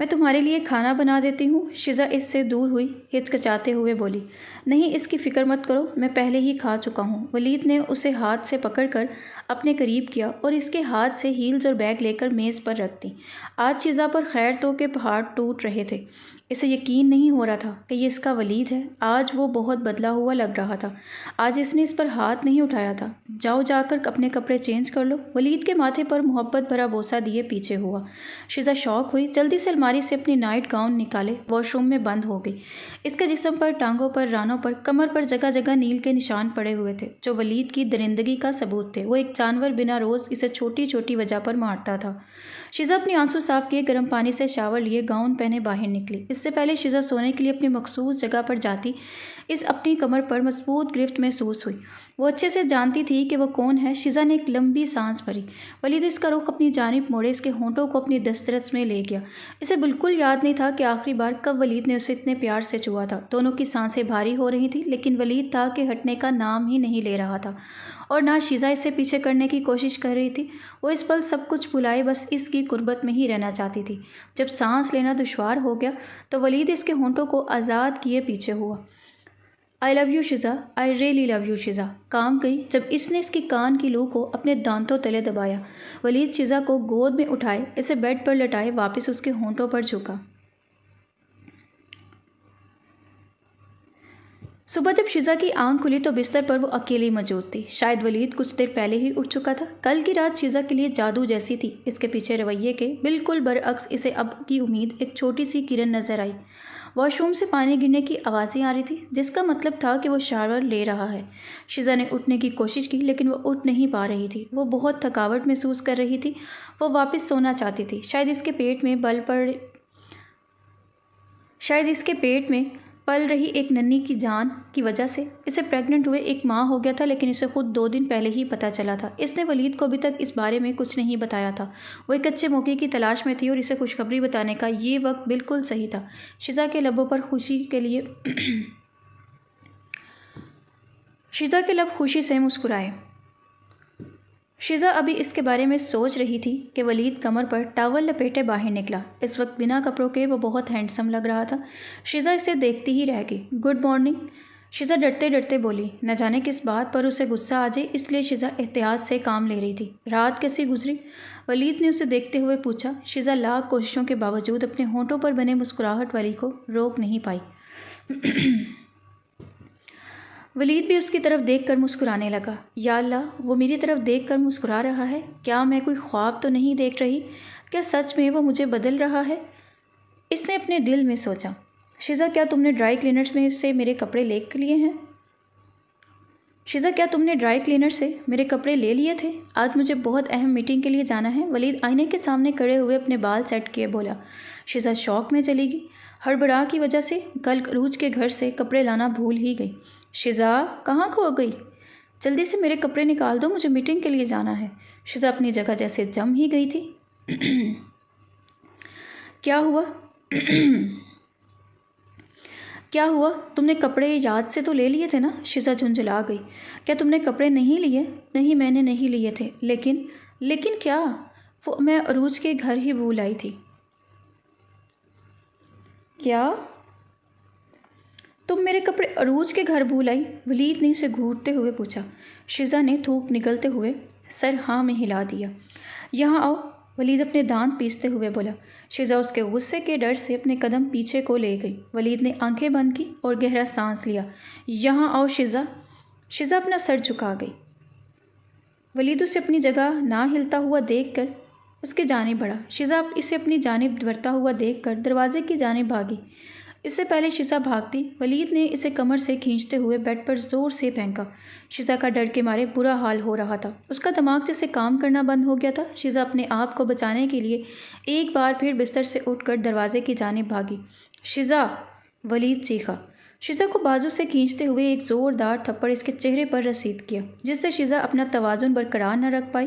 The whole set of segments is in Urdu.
میں تمہارے لیے کھانا بنا دیتی ہوں۔ شزا اس سے دور ہوئی، ہچکچاتے ہوئے بولی۔ نہیں، اس کی فکر مت کرو، میں پہلے ہی کھا چکا ہوں۔ ولید نے اسے ہاتھ سے پکڑ کر اپنے قریب کیا اور اس کے ہاتھ سے ہیلز اور بیگ لے کر میز پر رکھ دی۔ آج شزا پر خیر تو کے پہاڑ ٹوٹ رہے تھے۔ اسے یقین نہیں ہو رہا تھا کہ یہ اس کا ولید ہے۔ آج وہ بہت بدلا ہوا لگ رہا تھا۔ آج اس نے اس پر ہاتھ نہیں اٹھایا تھا۔ جاؤ جا کر اپنے کپڑے چینج کر لو۔ ولید کے ماتھے پر محبت بھرا بوسہ دیے پیچھے ہوا۔ شزا شوق ہوئی، جلدی سے الماری سے اپنی نائٹ گاؤن نکالے، واش روم میں بند ہو گئی۔ اس کے جسم پر، ٹانگوں پر، رانوں پر، کمر پر جگہ جگہ نیل کے نشان پڑے ہوئے تھے جو ولید کی درندگی کا ثبوت تھے۔ وہ ایک جانور بنا روز اسے چھوٹی چھوٹی وجہ پر مارتا تھا۔ شزا اپنی آنسو صاف کیے گرم پانی سے شاور لیے گاؤن پہنے باہر نکلی۔ اس سے پہلے شزا سونے کے لیے اپنی مخصوص جگہ پر جاتی اس اپنی کمر پر مضبوط گرفت محسوس ہوئی۔ وہ اچھے سے جانتی تھی کہ وہ کون ہے۔ شزا نے ایک لمبی سانس بھری۔ ولید اس کا رخ اپنی جانب موڑے، اس کے ہونٹوں کو اپنی دسترس میں لے گیا۔ اسے بالکل یاد نہیں تھا کہ آخری بار کب ولید نے اسے اتنے پیار سے چھوا تھا۔ دونوں کی سانسیں بھاری ہو رہی تھیں، لیکن ولید تھا کہ ہٹنے کا نام ہی نہیں لے رہا تھا، اور نہ شزا اسے پیچھے کرنے کی کوشش کر رہی تھی۔ وہ اس پل سب کچھ بھلائے بس اس کی قربت میں ہی رہنا چاہتی تھی۔ جب سانس لینا دشوار ہو گیا تو ولید اس کے ہونٹوں کو آزاد کیے پیچھے ہوا۔ I love you Shiza, I really love you Shiza, کام گئی جب اس نے اس کی کان کی لو کو اپنے دانتوں تلے دبایا۔ ولید شزا کو گود میں اٹھائے، اسے بیڈ پر لٹائے واپس اس کے ہونٹوں پر جھکا۔ صبح جب شزا کی آنکھ کھلی تو بستر پر وہ اکیلی موجود تھی۔ شاید ولید کچھ دیر پہلے ہی اٹھ چکا تھا۔ کل کی رات شزا کے لیے جادو جیسی تھی۔ اس کے پیچھے رویے کے بالکل برعکس اسے اب کی امید ایک چھوٹی سی کرن نظر آئی۔ واش روم سے پانی گرنے کی آوازیں آ رہی تھی، جس کا مطلب تھا کہ وہ شاور لے رہا ہے۔ شزا نے اٹھنے کی کوشش کی لیکن وہ اٹھ نہیں پا رہی تھی۔ وہ بہت تھکاوٹ محسوس کر رہی تھی۔ وہ واپس سونا چاہتی تھی۔ شاید اس کے پیٹ میں پل رہی ایک ننھی کی جان کی وجہ سے۔ اسے پریگننٹ ہوئے ایک ماہ ہو گیا تھا، لیکن اسے خود 2 دن پہلے ہی پتہ چلا تھا۔ اس نے ولید کو ابھی تک اس بارے میں کچھ نہیں بتایا تھا۔ وہ ایک اچھے موقع کی تلاش میں تھی اور اسے خوشخبری بتانے کا یہ وقت بالکل صحیح تھا۔ شزا کے لب خوشی سے مسکرائے۔ شزا ابھی اس کے بارے میں سوچ رہی تھی کہ ولید کمر پر ٹاول لپیٹے باہر نکلا۔ اس وقت بنا کپڑوں کے وہ بہت ہینڈسم لگ رہا تھا۔ شزا اسے دیکھتی ہی رہ گئی۔ گڈ مارننگ شزا ڈرتے ڈرتے بولی۔ نہ جانے کس بات پر اسے غصہ آ جائے، اس لیے شزا احتیاط سے کام لے رہی تھی۔ رات کیسی گزری؟ ولید نے اسے دیکھتے ہوئے پوچھا۔ شزا لاکھ کوششوں کے باوجود اپنے ہونٹوں پر بنے مسکراہٹ والی کو روک نہیں پائی۔ ولید بھی اس کی طرف دیکھ کر مسکرانے لگا۔ یا اللہ، وہ میری طرف دیکھ کر مسکرا رہا ہے۔ کیا میں کوئی خواب تو نہیں دیکھ رہی؟ کیا سچ میں وہ مجھے بدل رہا ہے؟ اس نے اپنے دل میں سوچا۔ شزا، کیا تم نے ڈرائی کلینرز میں سے میرے کپڑے لے لیے ہیں؟ شزا، کیا تم نے ڈرائی کلینر سے میرے کپڑے لے لیے تھے؟ آج مجھے بہت اہم میٹنگ کے لیے جانا ہے۔ ولید آئینے کے سامنے کھڑے ہوئے اپنے بال سیٹ کیے بولا۔ شزا شوق میں چلی گئی۔ ہڑبڑا کی وجہ سے کل عروج کے گھر سے کپڑے لانا بھول ہی گئی۔ شزا، کہاں کھو گئی؟ جلدی سے میرے کپڑے نکال دو، مجھے میٹنگ کے لیے جانا ہے۔ شزا اپنی جگہ جیسے جم ہی گئی تھی۔ کیا ہوا؟ کیا ہوا؟ تم نے کپڑے یاد سے تو لے لیے تھے نا؟ شزا جھنجھلا گئی۔ کیا تم نے کپڑے نہیں لیے؟ نہیں، میں نے نہیں لیے تھے۔ لیکن کیا؟ وہ میں عروج کے گھر ہی بھول آئی تھی۔ کیا تم میرے کپڑے عروج کے گھر بھول آئی؟ ولید نے اسے گھورتے ہوئے پوچھا۔ شزا نے تھوک نگلتے ہوئے سر ہاں میں ہلا دیا۔ یہاں آؤ، ولید اپنے دانت پیستے ہوئے بولا۔ شزا اس کے غصے کے ڈر سے اپنے قدم پیچھے کو لے گئی۔ ولید نے آنکھیں بند کی اور گہرا سانس لیا۔ یہاں آؤ شزا۔ شزا اپنا سر جھکا گئی۔ ولید اسے اپنی جگہ نہ ہلتا ہوا دیکھ کر اس کی جانب بڑھا۔ شزا اسے اپنی جانب بڑھتا ہوا دیکھ کر دروازے کی جانب بھاگی۔ اس سے پہلے شزا بھاگتی، ولید نے اسے کمر سے کھینچتے ہوئے بیڈ پر زور سے پھینکا۔ شزا کا ڈر کے مارے برا حال ہو رہا تھا۔ اس کا دماغ جیسے کام کرنا بند ہو گیا تھا۔ شزا اپنے آپ کو بچانے کے لیے ایک بار پھر بستر سے اٹھ کر دروازے کی جانب بھاگی۔ شزا! ولید چیخا۔ شزا کو بازو سے کھینچتے ہوئے ایک زوردار تھپڑ اس کے چہرے پر رسید کیا، جس سے شزا اپنا توازن برقرار نہ رکھ پائی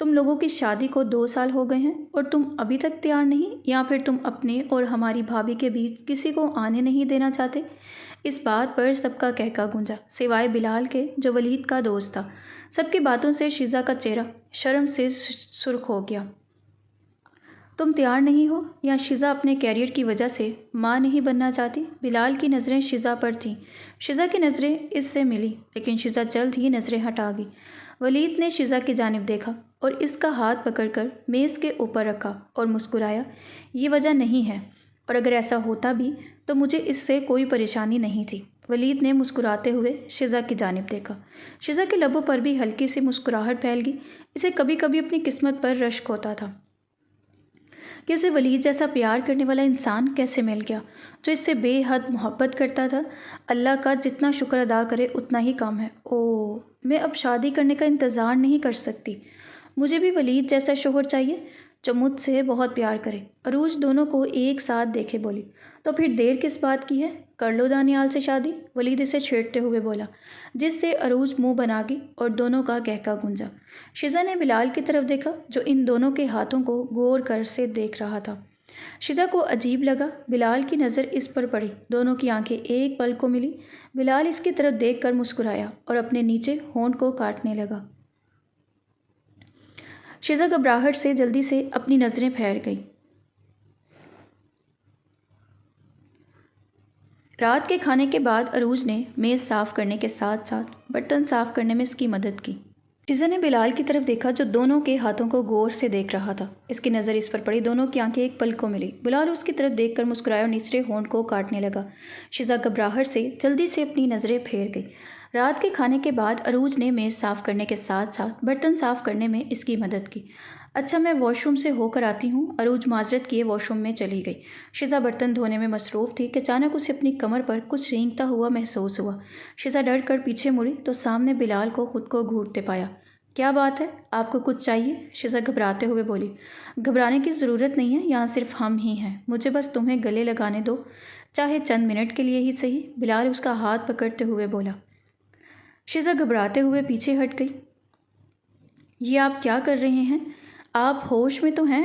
تم لوگوں کی شادی کو 2 سال ہو گئے ہیں اور تم ابھی تک تیار نہیں، یا پھر تم اپنے اور ہماری بھابھی کے بیچ کسی کو آنے نہیں دینا چاہتے؟ اس بات پر سب کا کہکا گونجا، سوائے بلال کے جو ولید کا دوست تھا۔ سب کی باتوں سے شیزہ کا چہرہ شرم سے سرخ ہو گیا۔ تم تیار نہیں ہو، یا شیزہ اپنے کیریئر کی وجہ سے ماں نہیں بننا چاہتی؟ بلال کی نظریں شیزہ پر تھیں۔ شیزہ کی نظریں اس سے ملی، لیکن شیزہ جلد ہی نظریں ہٹا گئی۔ ولید نے شیزہ کی جانب دیکھا اور اس کا ہاتھ پکڑ کر میز کے اوپر رکھا اور مسکرایا۔ یہ وجہ نہیں ہے، اور اگر ایسا ہوتا بھی تو مجھے اس سے کوئی پریشانی نہیں تھی۔ ولید نے مسکراتے ہوئے شیزہ کی جانب دیکھا۔ شیزہ کے لبوں پر بھی ہلکی سی مسکراہٹ پھیل گئی۔ اسے کبھی کبھی اپنی قسمت پر رشک ہوتا تھا کہ اسے ولید جیسا پیار کرنے والا انسان کیسے مل گیا، جو اس سے بے حد محبت کرتا تھا۔ اللہ کا جتنا شکر ادا کرے اتنا ہی کم ہے۔ اوہ، میں اب شادی کرنے کا انتظار نہیں کر سکتی۔ مجھے بھی ولید جیسا شوہر چاہیے جو مجھ سے بہت پیار کرے۔ عروج دونوں کو ایک ساتھ دیکھے بولی، تو پھر دیر کس بات کی ہے؟ کر لو دانیال سے شادی، ولید اسے چھیڑتے ہوئے بولا، جس سے عروج منہ بنا گئی اور دونوں کا کہکا گونجا۔ شیزہ نے بلال کی طرف دیکھا جو ان دونوں کے ہاتھوں کو غور کر سے دیکھ رہا تھا۔ شیزہ کو عجیب لگا۔ بلال کی نظر اس پر پڑی، دونوں کی آنکھیں ایک پل کو ملی۔ بلال اس کی طرف دیکھ کر مسکرایا اور اپنے نیچے ہونٹ کو کاٹنے لگا۔ شیزہ گھبراہٹ سے جلدی سے اپنی نظریں پھیر گئی۔ رات کے کھانے کے بعد عروج نے میز صاف کرنے کے ساتھ ساتھ برتن صاف کرنے میں اس کی مدد کی۔ شیزہ نے بلال کی طرف دیکھا جو دونوں کے ہاتھوں کو غور سے دیکھ رہا تھا۔ اس کی نظر اس پر پڑی، دونوں کی آنکھیں ایک پل کو ملی۔ بلال اس کی طرف دیکھ کر مسکرایا اور نچلے ہونٹ کو کاٹنے لگا۔ شیزہ گھبراہٹ سے جلدی سے اپنی نظریں پھیر گئی۔ رات کے کھانے کے بعد عروج نے میز صاف کرنے کے ساتھ ساتھ برتن صاف کرنے میں اس کی مدد کی۔ اچھا، میں واش روم سے ہو کر آتی ہوں۔ عروج معذرت کیے واش روم میں چلی گئی۔ شیزہ برتن دھونے میں مصروف تھی کہ اچانک اسے اپنی کمر پر کچھ رینگتا ہوا محسوس ہوا۔ شیزہ ڈر کر پیچھے مڑی تو سامنے بلال کو خود کو گھوٹتے پایا۔ کیا بات ہے؟ آپ کو کچھ چاہیے؟ شیزہ گھبراتے ہوئے بولی۔ گھبرانے کی ضرورت نہیں ہے، یہاں صرف ہم ہی ہیں، مجھے بس تمہیں گلے لگانے دو، چاہے چند منٹ کے لیے ہی صحیح، بلال اس کا ہاتھ پکڑتے ہوئے بولا۔ شیزہ گھبراتے ہوئے پیچھے ہٹ گئی۔ یہ آپ کیا کر رہے ہیں؟ آپ ہوش میں تو ہیں؟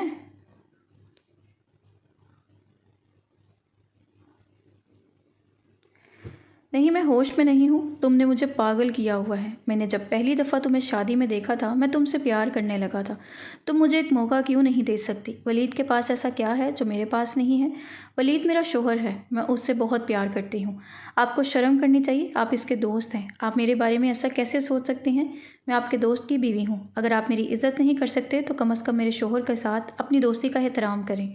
نہیں، میں ہوش میں نہیں ہوں، تم نے مجھے پاگل کیا ہوا ہے۔ میں نے جب پہلی دفعہ تمہیں شادی میں دیکھا تھا میں تم سے پیار کرنے لگا تھا۔ تم مجھے ایک موقع کیوں نہیں دے سکتی؟ ولید کے پاس ایسا کیا ہے جو میرے پاس نہیں ہے؟ ولید میرا شوہر ہے، میں اس سے بہت پیار کرتی ہوں۔ آپ کو شرم کرنی چاہیے، آپ اس کے دوست ہیں۔ آپ میرے بارے میں ایسا کیسے سوچ سکتے ہیں؟ میں آپ کے دوست کی بیوی ہوں۔ اگر آپ میری عزت نہیں کر سکتے تو کم از کم میرے شوہر کے ساتھ اپنی دوستی کا احترام کریں۔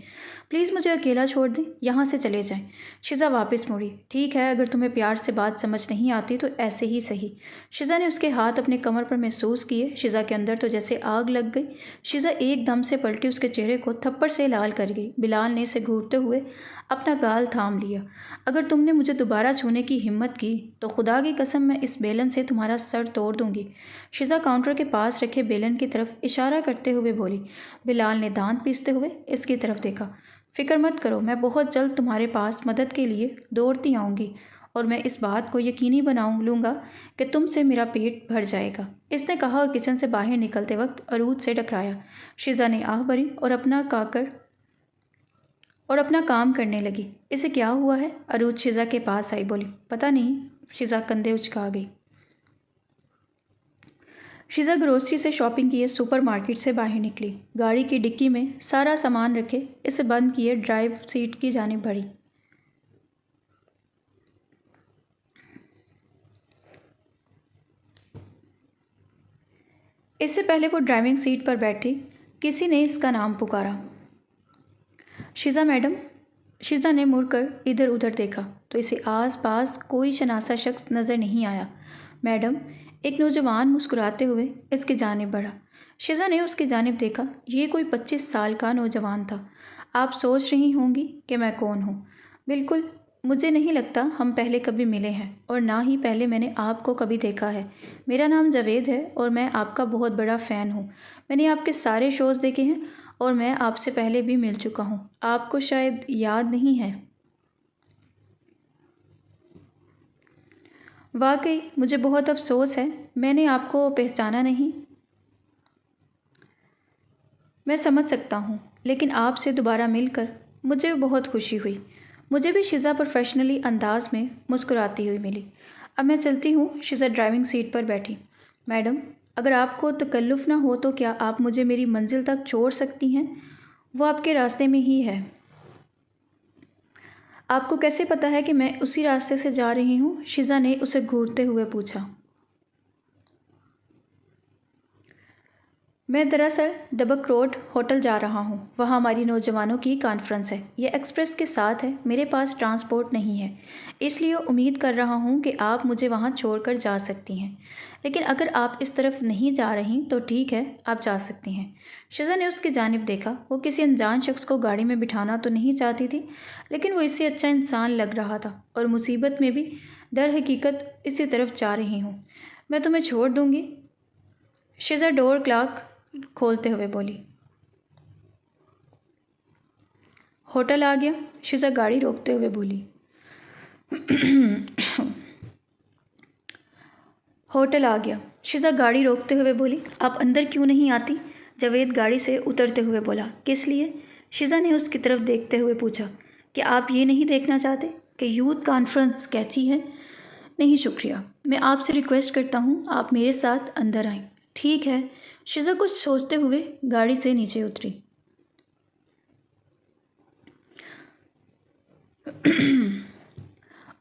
پلیز مجھے اکیلا چھوڑ دیں، یہاں سے چلے جائیں۔ شیزہ واپس مڑی۔ ٹھیک ہے، اگر تمہیں پیار سے بات سمجھ نہیں آتی تو ایسے ہی صحیح۔ شیزہ نے اس کے ہاتھ اپنے کمر پر محسوس کیے۔ شیزہ کے اندر تو جیسے آگ لگ گئی۔ شیزہ ایک دم سے پلٹی اس کے چہرے کو تھپڑ سے لال کر گئی۔ بلال نے اسے گھورتے ہوئے اپنا گال تھام لیا۔ اگر تم نے مجھے دوبارہ چھونے کی ہمت کی تو خدا کی قسم میں اس بیلن سے تمہارا سر توڑ دوں گی۔ شیزہ کاؤنٹر کے پاس رکھے بیلن کی طرف اشارہ کرتے ہوئے بولی۔ بلال نے دانت پیستے ہوئے اس کی طرف دیکھا۔ فکر مت کرو، میں بہت جلد تمہارے پاس مدد کے لیے دوڑتی آؤں گی، اور میں اس بات کو یقینی لوں گا کہ تم سے میرا پیٹ بھر جائے گا، اس نے کہا اور کچن سے باہر نکلتے وقت عروج سے ٹکرایا۔ شیزہ نے آہ بھری اور اپنا کام کرنے لگی۔ اسے کیا ہوا ہے؟ عروج شیزہ کے پاس آئی، بولی۔ پتہ نہیں۔ شیزہ کندھے اچکا گئی۔ شیزہ گروسری سے شاپنگ کیے سپر مارکیٹ سے باہر نکلی۔ گاڑی کی ڈکی میں سارا سامان رکھے اسے بند کیے ڈرائیو سیٹ کی جانب بڑھی۔ اس سے پہلے وہ ڈرائیونگ سیٹ پر بیٹھی کسی نے اس کا نام پکارا۔ شیزہ میڈم۔ شیزہ نے مڑ کر ادھر ادھر دیکھا تو اسے آس پاس کوئی شناسا شخص نظر نہیں آیا۔ میڈم، ایک نوجوان مسکراتے ہوئے اس کی جانب بڑھا۔ شیزہ نے اس کی جانب دیکھا۔ یہ کوئی 25 سال کا نوجوان تھا۔ آپ سوچ رہی ہوں گی کہ میں کون ہوں؟ بالکل، مجھے نہیں لگتا ہم پہلے کبھی ملے ہیں، اور نہ ہی پہلے میں نے آپ کو کبھی دیکھا ہے۔ میرا نام جاوید ہے اور میں آپ کا بہت بڑا فین ہوں۔ میں نے آپ کے سارے شوز دیکھے ہیں اور میں آپ سے پہلے بھی مل چکا ہوں۔ آپ کو شاید یاد نہیں ہے۔ واقعی مجھے بہت افسوس ہے، میں نے آپ کو پہچانا نہیں۔ میں سمجھ سکتا ہوں، لیکن آپ سے دوبارہ مل کر مجھے بہت خوشی ہوئی۔ مجھے بھی شزا پروفیشنلی انداز میں مسکراتی ہوئی ملی۔ اب میں چلتی ہوں۔ شزا ڈرائیونگ سیٹ پر بیٹھی۔ میڈم، اگر آپ کو تکلف نہ ہو تو کیا آپ مجھے میری منزل تک چھوڑ سکتی ہیں؟ وہ آپ کے راستے میں ہی ہے۔ آپ کو کیسے پتہ ہے کہ میں اسی راستے سے جا رہی ہوں؟ شزا نے اسے گھورتے ہوئے پوچھا۔ میں دراصل ڈبک روڈ ہوٹل جا رہا ہوں، وہاں ہماری نوجوانوں کی کانفرنس ہے۔ یہ ایکسپریس کے ساتھ ہے، میرے پاس ٹرانسپورٹ نہیں ہے، اس لیے امید کر رہا ہوں کہ آپ مجھے وہاں چھوڑ کر جا سکتی ہیں، لیکن اگر آپ اس طرف نہیں جا رہی تو ٹھیک ہے، آپ جا سکتی ہیں۔ شزا نے اس کی جانب دیکھا۔ وہ کسی انجان شخص کو گاڑی میں بٹھانا تو نہیں چاہتی تھی، لیکن وہ اس سے اچھا انسان لگ رہا تھا، اور مصیبت میں بھی در حقیقت اسی طرف جا رہی ہوں۔ میں تمہیں چھوڑ دوں گی، شزا ڈور کلاک کھولتے ہوئے بولی۔ ہوٹل آ گیا، شزا گاڑی روکتے ہوئے بولی۔ ہوٹل آ گیا، شزا گاڑی روکتے ہوئے بولی۔ آپ اندر کیوں نہیں آتی؟ جاوید گاڑی سے اترتے ہوئے بولا۔ کس لیے؟ شزا نے اس کی طرف دیکھتے ہوئے پوچھا۔ کہ آپ یہ نہیں دیکھنا چاہتے کہ یوتھ کانفرنس کیسی ہے؟ نہیں شکریہ، میں آپ سے ریکویسٹ کرتا ہوں آپ میرے ساتھ اندر آئیں۔ ٹھیک ہے، شزا کچھ سوچتے ہوئے گاڑی سے نیچے اتری۔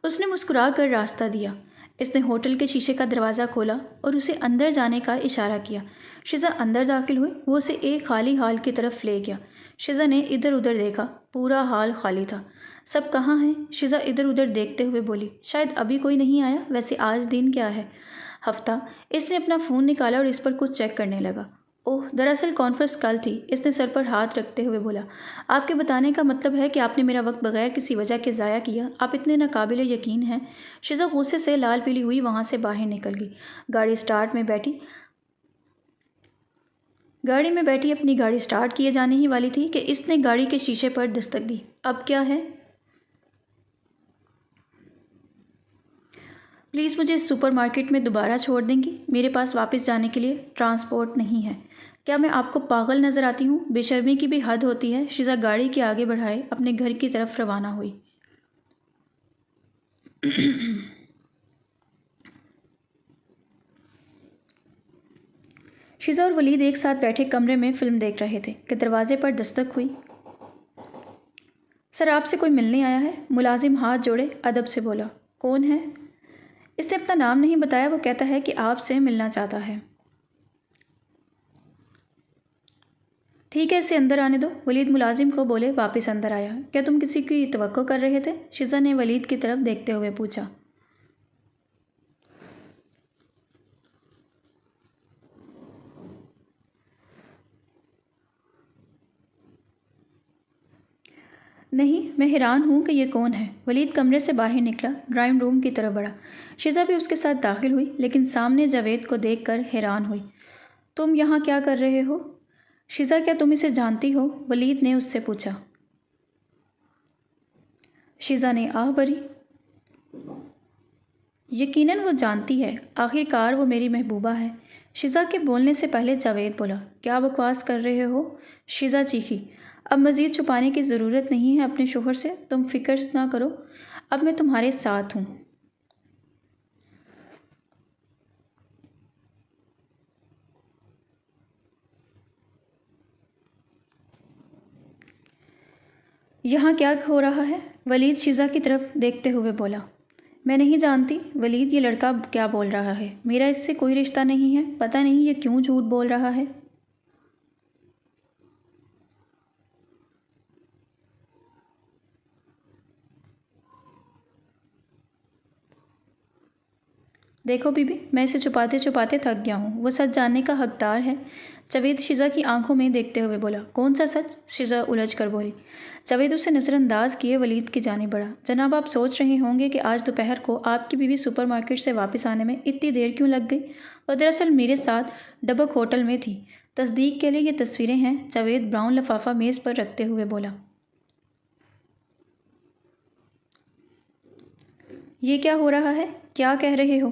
اس نے مسکرا کر راستہ دیا۔ اس نے ہوٹل کے شیشے کا دروازہ کھولا اور اسے اندر جانے کا اشارہ کیا۔ شزا اندر داخل ہوئی۔ وہ اسے ایک خالی ہال کی طرف لے گیا۔ شزا نے ادھر ادھر دیکھا، پورا ہال خالی تھا۔ سب کہاں ہیں؟ شزا ادھر ادھر دیکھتے ہوئے بولی۔ شاید ابھی کوئی نہیں آیا۔ ویسے آج دن کیا ہے؟ ہفتہ۔ اس نے اپنا فون نکالا اور اس پر کچھ چیک کرنے لگا۔ اوہ، دراصل کانفرنس کل تھی۔ اس نے سر پر ہاتھ رکھتے ہوئے بولا۔ آپ کے بتانے کا مطلب ہے کہ آپ نے میرا وقت بغیر کسی وجہ کے ضائع کیا۔ آپ اتنے ناقابل یقین ہیں۔ شزا غصے سے لال پیلی ہوئی وہاں سے باہر نکل گئی۔ گاڑی میں بیٹھی اپنی گاڑی سٹارٹ کیے جانے ہی والی تھی کہ اس نے گاڑی کے شیشے پر دستک دی۔ اب کیا ہے؟ پلیز مجھے اس سپر مارکیٹ میں دوبارہ چھوڑ دیں گی؟ میرے پاس واپس جانے کے لیے ٹرانسپورٹ نہیں ہے۔ کیا میں آپ کو پاگل نظر آتی ہوں؟ بے شرمی کی بھی حد ہوتی ہے۔ شزا گاڑی کے آگے بڑھائے اپنے گھر کی طرف روانہ ہوئی۔ شزا اور ولید ایک ساتھ بیٹھے کمرے میں فلم دیکھ رہے تھے کہ دروازے پر دستک ہوئی۔ سر، آپ سے کوئی ملنے آیا ہے؟ ملازم ہاتھ جوڑے ادب سے بولا۔ کون ہے؟ اس نے اپنا نام نہیں بتایا۔ وہ کہتا ہے کہ آپ سے ملنا چاہتا ہے۔ ٹھیک ہے، اسے اندر آنے دو۔ ولید ملازم کو بولے واپس اندر آیا۔ کیا تم کسی کی توقع کر رہے تھے؟ شزا نے ولید کی طرف دیکھتے ہوئے پوچھا۔ نہیں، میں حیران ہوں کہ یہ کون ہے۔ ولید کمرے سے باہر نکلا، ڈرائنگ روم کی طرف بڑھا۔ شزا بھی اس کے ساتھ داخل ہوئی، لیکن سامنے جاوید کو دیکھ کر حیران ہوئی۔ تم یہاں کیا کر رہے ہو؟ شزا، کیا تم اسے جانتی ہو؟ ولید نے اس سے پوچھا۔ شزا نے آہ بھری۔ یقیناً وہ جانتی ہے، آخر کار وہ میری محبوبہ ہے۔ شزا کے بولنے سے پہلے جاوید بولا۔ کیا بکواس کر رہے ہو؟ شزا چیخی۔ اب مزید چھپانے کی ضرورت نہیں ہے اپنے شوہر سے، تم فکر نہ کرو، اب میں تمہارے ساتھ ہوں۔ یہاں کیا ہو رہا ہے؟ ولید شزا کی طرف دیکھتے ہوئے بولا۔ میں نہیں جانتی ولید، یہ لڑکا کیا بول رہا ہے۔ میرا اس سے کوئی رشتہ نہیں ہے، پتہ نہیں یہ کیوں جھوٹ بول رہا ہے۔ دیکھو بی بی، میں اسے چھپاتے چھپاتے تھک گیا ہوں، وہ سچ جاننے کا حقدار ہے۔ جاوید شزا کی آنکھوں میں دیکھتے ہوئے بولا۔ کون سا سچ؟ شزا الجھ کر بولی۔ جاوید اسے نظر انداز کیے ولید کی جانب بڑھا۔ جناب، آپ سوچ رہے ہوں گے کہ آج دوپہر کو آپ کی بیوی سپر مارکیٹ سے واپس آنے میں اتنی دیر کیوں لگ گئی؟ وہ دراصل میرے ساتھ ڈبک ہوٹل میں تھی۔ تصدیق کے لیے یہ تصویریں ہیں، جاوید براؤن لفافہ میز پر رکھتے ہوئے بولا۔ یہ کیا ہو رہا ہے؟ کیا کہہ رہے ہو؟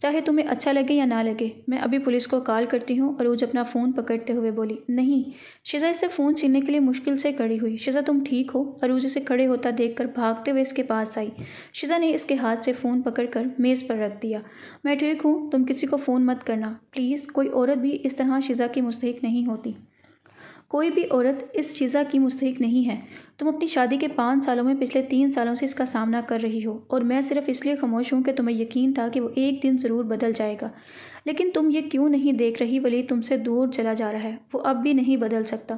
چاہے تمہیں اچھا لگے یا نہ لگے۔ میں ابھی پولیس کو کال کرتی ہوں۔ عروج اپنا فون پکڑتے ہوئے بولی۔ نہیں۔ شزا اس سے فون چھیننے کے لیے مشکل سے کھڑی ہوئی۔ شزا تم ٹھیک ہو؟ عروج اسے کھڑے ہوتا دیکھ کر بھاگتے ہوئے اس کے پاس آئی۔ شزا نے اس کے ہاتھ سے فون پکڑ کر میز پر رکھ دیا۔ میں ٹھیک ہوں، تم کسی کو فون مت کرنا پلیز۔ کوئی عورت بھی اس طرح شزا کی مستحق نہیں ہوتی۔ کوئی بھی عورت اس شزا کی مستحق نہیں ہے۔ تم اپنی شادی کے 5 سالوں میں پچھلے 3 سالوں سے اس کا سامنا کر رہی ہو، اور میں صرف اس لیے خاموش ہوں کہ تمہیں یقین تھا کہ وہ ایک دن ضرور بدل جائے گا۔ لیکن تم یہ کیوں نہیں دیکھ رہی ولید تم سے دور چلا جا رہا ہے، وہ اب بھی نہیں بدل سکتا۔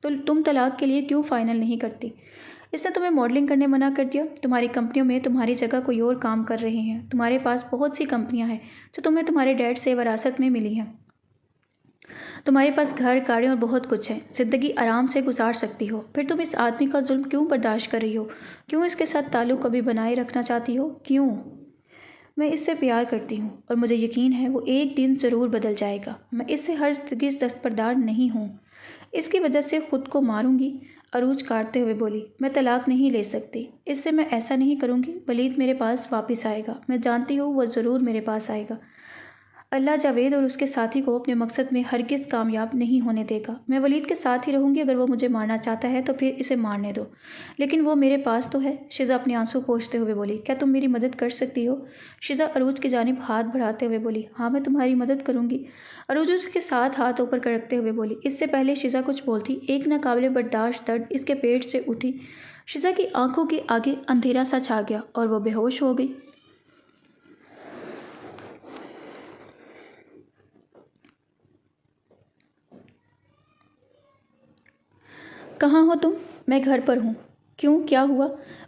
تو تم طلاق کے لیے کیوں فائنل نہیں کرتی؟ اس نے تمہیں ماڈلنگ کرنے منع کر دیا؟ تمہاری کمپنیوں میں تمہاری جگہ کوئی اور کام کر رہے ہیں۔ تمہارے پاس بہت سی کمپنیاں ہیں جو تمہیں تمہارے ڈیڈ سے وراثت میں ملی ہیں۔ تمہارے پاس گھر، کاریں اور بہت کچھ ہے، زندگی آرام سے گزار سکتی ہو۔ پھر تم اس آدمی کا ظلم کیوں برداشت کر رہی ہو؟ کیوں اس کے ساتھ تعلق کبھی بنائے رکھنا چاہتی ہو؟ کیوں؟ میں اس سے پیار کرتی ہوں اور مجھے یقین ہے وہ ایک دن ضرور بدل جائے گا۔ میں اس سے ہرگز دستبردار نہیں ہوں۔ اس کی وجہ سے خود کو ماروں گی؟ عروج کاٹتے ہوئے بولی۔ میں طلاق نہیں لے سکتی، اس سے میں ایسا نہیں کروں گی۔ ولید میرے پاس واپس آئے گا، میں جانتی ہوں وہ ضرور میرے پاس آئے گا۔ اللہ جاوید اور اس کے ساتھی کو اپنے مقصد میں ہرگز کامیاب نہیں ہونے دے گا۔ میں ولید کے ساتھ ہی رہوں گی، اگر وہ مجھے مارنا چاہتا ہے تو پھر اسے مارنے دو، لیکن وہ میرے پاس تو ہے۔ شزا اپنے آنسو پوچھتے ہوئے بولی۔ کیا تم میری مدد کر سکتی ہو؟ شزا عروج کی جانب ہاتھ بڑھاتے ہوئے بولی۔ ہاں میں تمہاری مدد کروں گی۔ عروج اس کے ساتھ ہاتھ اوپر کرتے ہوئے بولی۔ اس سے پہلے شزا کچھ بولتی، ایک ناقابل برداشت درد اس کے پیٹ سے اٹھی۔ شزا کی آنکھوں کے آگے اندھیرا سا چھا گیا اور وہ بے ہوش ہو گئی۔ کہاں ہو تم؟ میں گھر پر ہوں۔ کیوں، کیا ہوا؟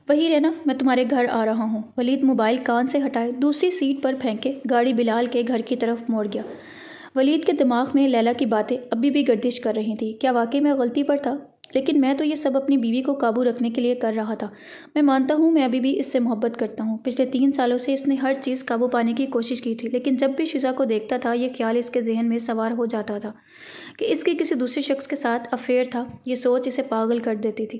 وہی رہنا، میں تمہارے گھر آ رہا ہوں۔ ولید موبائل کان سے ہٹائے دوسری سیٹ پر پھینکے گاڑی بلال کے گھر کی طرف موڑ گیا۔ ولید کے دماغ میں لیلا کی باتیں ابھی بھی گردش کر رہی تھیں۔ کیا واقعی میں غلطی پر تھا؟ لیکن میں تو یہ سب اپنی بیوی کو قابو رکھنے کے لیے کر رہا تھا۔ میں مانتا ہوں میں ابھی بھی اس سے محبت کرتا ہوں۔ پچھلے 3 سالوں سے اس نے ہر چیز قابو پانے کی کوشش کی تھی، لیکن جب بھی شزا کو دیکھتا تھا یہ خیال اس کے ذہن میں سوار ہو جاتا تھا کہ اس کے کسی دوسرے شخص کے ساتھ افیئر تھا۔ یہ سوچ اسے پاگل کر دیتی تھی۔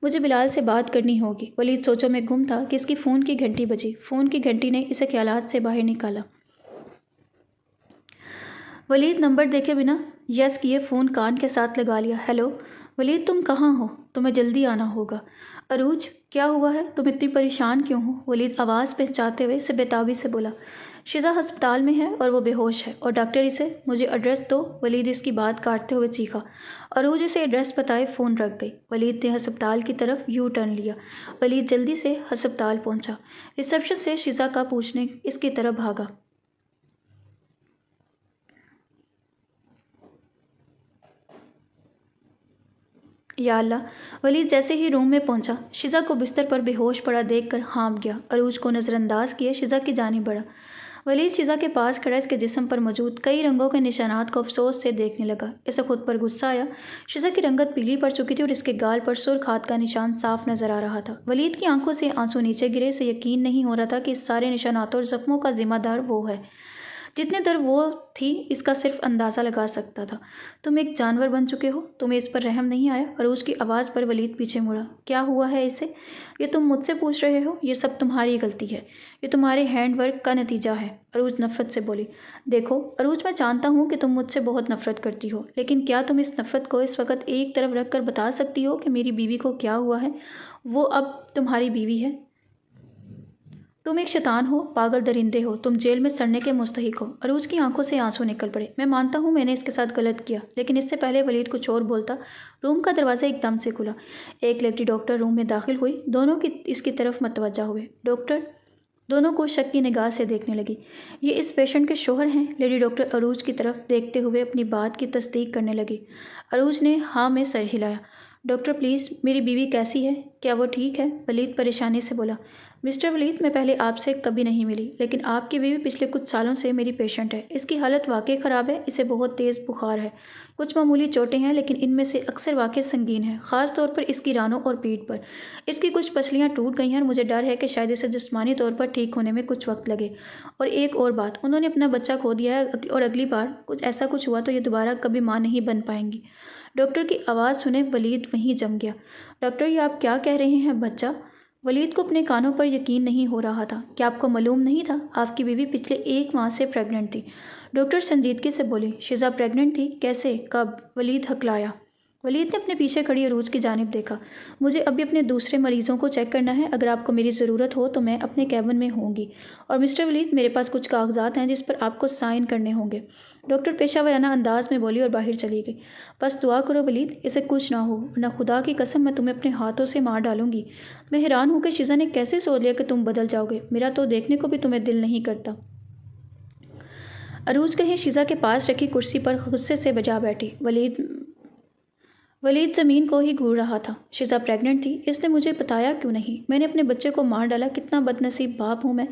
مجھے بلال سے بات کرنی ہوگی۔ ولید سوچوں میں گم تھا کہ اس کی فون کی گھنٹی بجی۔ فون کی گھنٹی نے اسے خیالات سے باہر نکالا۔ ولید نمبر دیکھے بنا یس کیے فون کان کے ساتھ لگا لیا۔ ہیلو ولید، تم کہاں ہو؟ تمہیں جلدی آنا ہوگا۔ عروج، کیا ہوا ہے؟ تم اتنی پریشان کیوں ہو؟ ولید آواز پہچاتے ہوئے اسے بےتابی سے بولا۔ شزا ہسپتال میں ہے اور وہ بے ہوش ہے، اور ڈاکٹر اسے مجھے ایڈریس دو۔ ولید اس کی بات کاٹتے ہوئے چیخا۔ عروج اسے ایڈریس بتائے فون رکھ گئی۔ ولید نے ہسپتال کی طرف یو ٹرن لیا۔ ولید جلدی سے ہسپتال پہنچا۔ ریسیپشن سے شزا کا پوچھنے اس کی طرف بھاگا۔ یا اللہ! ولید جیسے ہی روم میں پہنچا شزا کو بستر پر بے ہوش پڑا دیکھ کر ہانپ گیا۔ عروج کو نظر انداز کیے شزا کی جانب بڑھا۔ ولید شزا کے پاس کھڑا اس کے جسم پر موجود کئی رنگوں کے نشانات کو افسوس سے دیکھنے لگا۔ اسے خود پر غصہ آیا۔ شزا کی رنگت پیلی پڑ چکی تھی اور اس کے گال پر سرخ ہاتھ کا نشان صاف نظر آ رہا تھا۔ ولید کی آنکھوں سے آنسو نیچے گرے۔ اسے یقین نہیں ہو رہا تھا کہ اس سارے نشانات اور زخموں کا ذمہ دار وہ ہے۔ جتنے در وہ تھی اس کا صرف اندازہ لگا سکتا تھا۔ تم ایک جانور بن چکے ہو، تمہیں اس پر رحم نہیں آیا؟ عروج کی آواز پر ولید پیچھے مڑا۔ کیا ہوا ہے اسے؟ یہ تم مجھ سے پوچھ رہے ہو؟ یہ سب تمہاری غلطی ہے، یہ تمہارے ہینڈ ورک کا نتیجہ ہے۔ عروج نفرت سے بولی۔ دیکھو عروج، میں جانتا ہوں کہ تم مجھ سے بہت نفرت کرتی ہو، لیکن کیا تم اس نفرت کو اس وقت ایک طرف رکھ کر بتا سکتی ہو کہ میری بیوی کو کیا ہوا ہے؟ وہ اب تمہاری بیوی ہے۔ تم ایک شیطان ہو، پاگل درندے ہو، تم جیل میں سڑنے کے مستحق ہو۔ عروج کی آنکھوں سے آنسو نکل پڑے۔ میں مانتا ہوں میں نے اس کے ساتھ غلط کیا، لیکن اس سے پہلے ولید کچھ اور بولتا روم کا دروازہ ایک دم سے کھلا۔ ایک لیڈی ڈاکٹر روم میں داخل ہوئی۔ دونوں اس کی طرف متوجہ ہوئے۔ ڈاکٹر دونوں کو شک کی نگاہ سے دیکھنے لگی۔ یہ اس پیشنٹ کے شوہر ہیں؟ لیڈی ڈاکٹر عروج کی طرف دیکھتے ہوئے اپنی بات کی تصدیق کرنے لگی۔ عروج نے ہاں میں سر ہلایا۔ ڈاکٹر پلیز، میری بیوی کیسی ہے؟ کیا وہ ٹھیک ہے؟ ولید پریشانی سے بولا۔ مسٹر ولید، میں پہلے آپ سے کبھی نہیں ملی، لیکن آپ کی بیوی پچھلے کچھ سالوں سے میری پیشنٹ ہے۔ اس کی حالت واقعی خراب ہے، اسے بہت تیز بخار ہے۔ کچھ معمولی چوٹیں ہیں، لیکن ان میں سے اکثر واقعی سنگین ہیں، خاص طور پر اس کی رانوں اور پیٹھ پر۔ اس کی کچھ پسلیاں ٹوٹ گئی ہیں اور مجھے ڈر ہے کہ شاید اسے جسمانی طور پر ٹھیک ہونے میں کچھ وقت لگے۔ اور ایک اور بات، انہوں نے اپنا بچہ کھو دیا ہے اور اگلی بار ایسا کچھ ہوا تو یہ دوبارہ کبھی ماں نہیں بن پائیں گی۔ ڈاکٹر کی آواز سنے ولید وہیں جم گیا۔ ڈاکٹر، یہ آپ کیا کہہ رہے ہیں؟ بچہ؟ ولید کو اپنے کانوں پر یقین نہیں ہو رہا تھا۔ کیا آپ کو معلوم نہیں تھا؟ آپ کی بیوی پچھلے 1 ماہ سے پریگننٹ تھی۔ ڈاکٹر سنجیدگی سے بولی۔ شزا پریگننٹ تھی؟ کیسے؟ کب؟ ولید ہکلایا۔ ولید نے اپنے پیچھے کھڑی عروج کی جانب دیکھا۔ مجھے ابھی اپنے دوسرے مریضوں کو چیک کرنا ہے۔ اگر آپ کو میری ضرورت ہو تو میں اپنے کیبن میں ہوں گی۔ اور مسٹر ولید، میرے پاس کچھ کاغذات ہیں جس پر آپ کو سائن کرنے ہوں گے۔ ڈاکٹر پیشہ ورانہ انداز میں بولی اور باہر چلی گئی۔ بس دعا کرو ولید، اسے کچھ نہ ہو، ورنہ خدا کی قسم میں تمہیں اپنے ہاتھوں سے مار ڈالوں گی۔ میں حیران ہوں کہ شزا نے کیسے سوچ لیا کہ تم بدل جاؤ گے۔ میرا تو دیکھنے کو بھی تمہیں دل نہیں کرتا۔ عروج کہیں شزا کے پاس رکھی کرسی پر غصے سے بجا بیٹھی۔ ولید زمین کو ہی گھور رہا تھا۔ شزا پریگننٹ تھی، اس نے مجھے بتایا کیوں نہیں؟ میں نے اپنے بچے کو مار ڈالا، کتنا بد نصیب باپ ہوں میں۔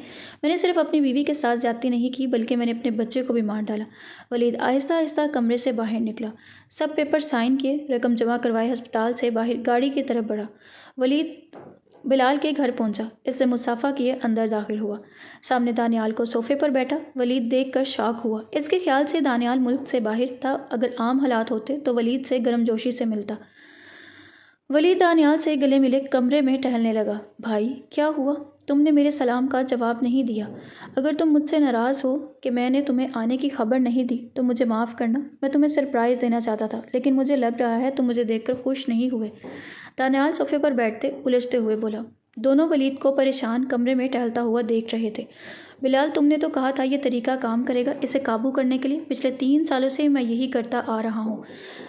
میں نے صرف اپنی بیوی کے ساتھ زیادتی نہیں کی بلکہ میں نے اپنے بچے کو بھی مار ڈالا۔ ولید آہستہ آہستہ کمرے سے باہر نکلا، سب پیپر سائن کیے، رقم جمع کروائے، ہسپتال سے باہر گاڑی کی طرف بڑھا۔ ولید بلال کے گھر پہنچا، اس سے مصافحہ کیے اندر داخل ہوا۔ سامنے دانیال کو صوفے پر بیٹھا ولید دیکھ کر شاک ہوا۔ اس کے خیال سے دانیال ملک سے باہر تھا، اگر عام حالات ہوتے تو ولید سے گرم جوشی سے ملتا۔ ولید دانیال سے گلے ملے کمرے میں ٹہلنے لگا۔ بھائی کیا ہوا؟ تم نے میرے سلام کا جواب نہیں دیا۔ اگر تم مجھ سے ناراض ہو کہ میں نے تمہیں آنے کی خبر نہیں دی تو مجھے معاف کرنا، میں تمہیں سرپرائز دینا چاہتا تھا، لیکن مجھے لگ رہا ہے تم مجھے دیکھ کر خوش نہیں ہوئے۔ دانیال صوفے پر بیٹھتے الجھتے ہوئے بولا۔ دونوں ولید کو پریشان کمرے میں ٹہلتا ہوا دیکھ رہے تھے۔ بلال، تم نے تو کہا تھا یہ طریقہ کام کرے گا اسے قابو کرنے کے لیے۔ پچھلے 3 سالوں سے میں یہی کرتا آ رہا ہوں،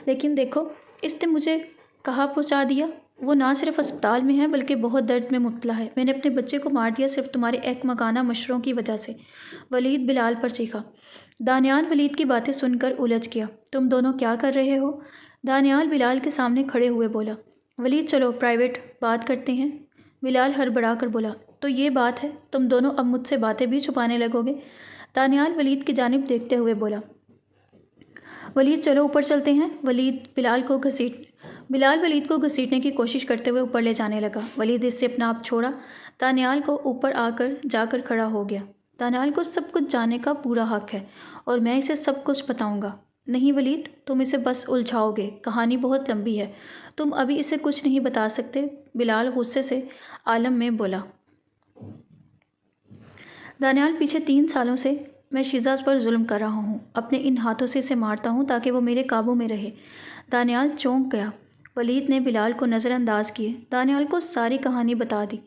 لیکن دیکھو اس نے مجھے کہاں پہنچا دیا۔ وہ نہ صرف اسپتال میں ہے بلکہ بہت درد میں مبتلا ہے۔ میں نے اپنے بچے کو مار دیا صرف تمہارے احمقانہ مشوروں کی وجہ سے۔ ولید بلال پر چیخا۔ دانیال ولید کی باتیں سن کر الجھ گیا۔ تم دونوں کیا کر رہے ہو؟ دانیال بلال کے سامنے کھڑے ہوئے بولا۔ ولید چلو پرائیویٹ بات کرتے ہیں۔ بلال ہڑبڑا کر بولا۔ تو یہ بات ہے، تم دونوں اب مجھ سے باتیں بھی چھپانے لگو گے؟ دانیال ولید کی جانب دیکھتے ہوئے بولا۔ ولید چلو اوپر چلتے ہیں۔ بلال ولید کو گھسیٹنے کی کوشش کرتے ہوئے اوپر لے جانے لگا۔ ولید اس سے اپنا آپ چھوڑا، دانیال کو اوپر جا کر کھڑا ہو گیا۔ دانیال کو سب کچھ جاننے کا پورا حق ہے اور میں اسے سب کچھ بتاؤں گا۔ نہیں ولید، تم اسے بس الجھاؤ گے، کہانی بہت لمبی ہے، تم ابھی اسے کچھ نہیں بتا سکتے۔ بلال غصے سے عالم میں بولا۔ دانیال، پیچھے 3 سالوں سے میں شزا پر ظلم کر رہا ہوں، اپنے ان ہاتھوں سے اسے مارتا ہوں تاکہ وہ میرے قابو میں رہے۔ دانیال چونک گیا۔ ولید نے بلال کو نظر انداز کیے دانیال کو ساری کہانی بتا دی۔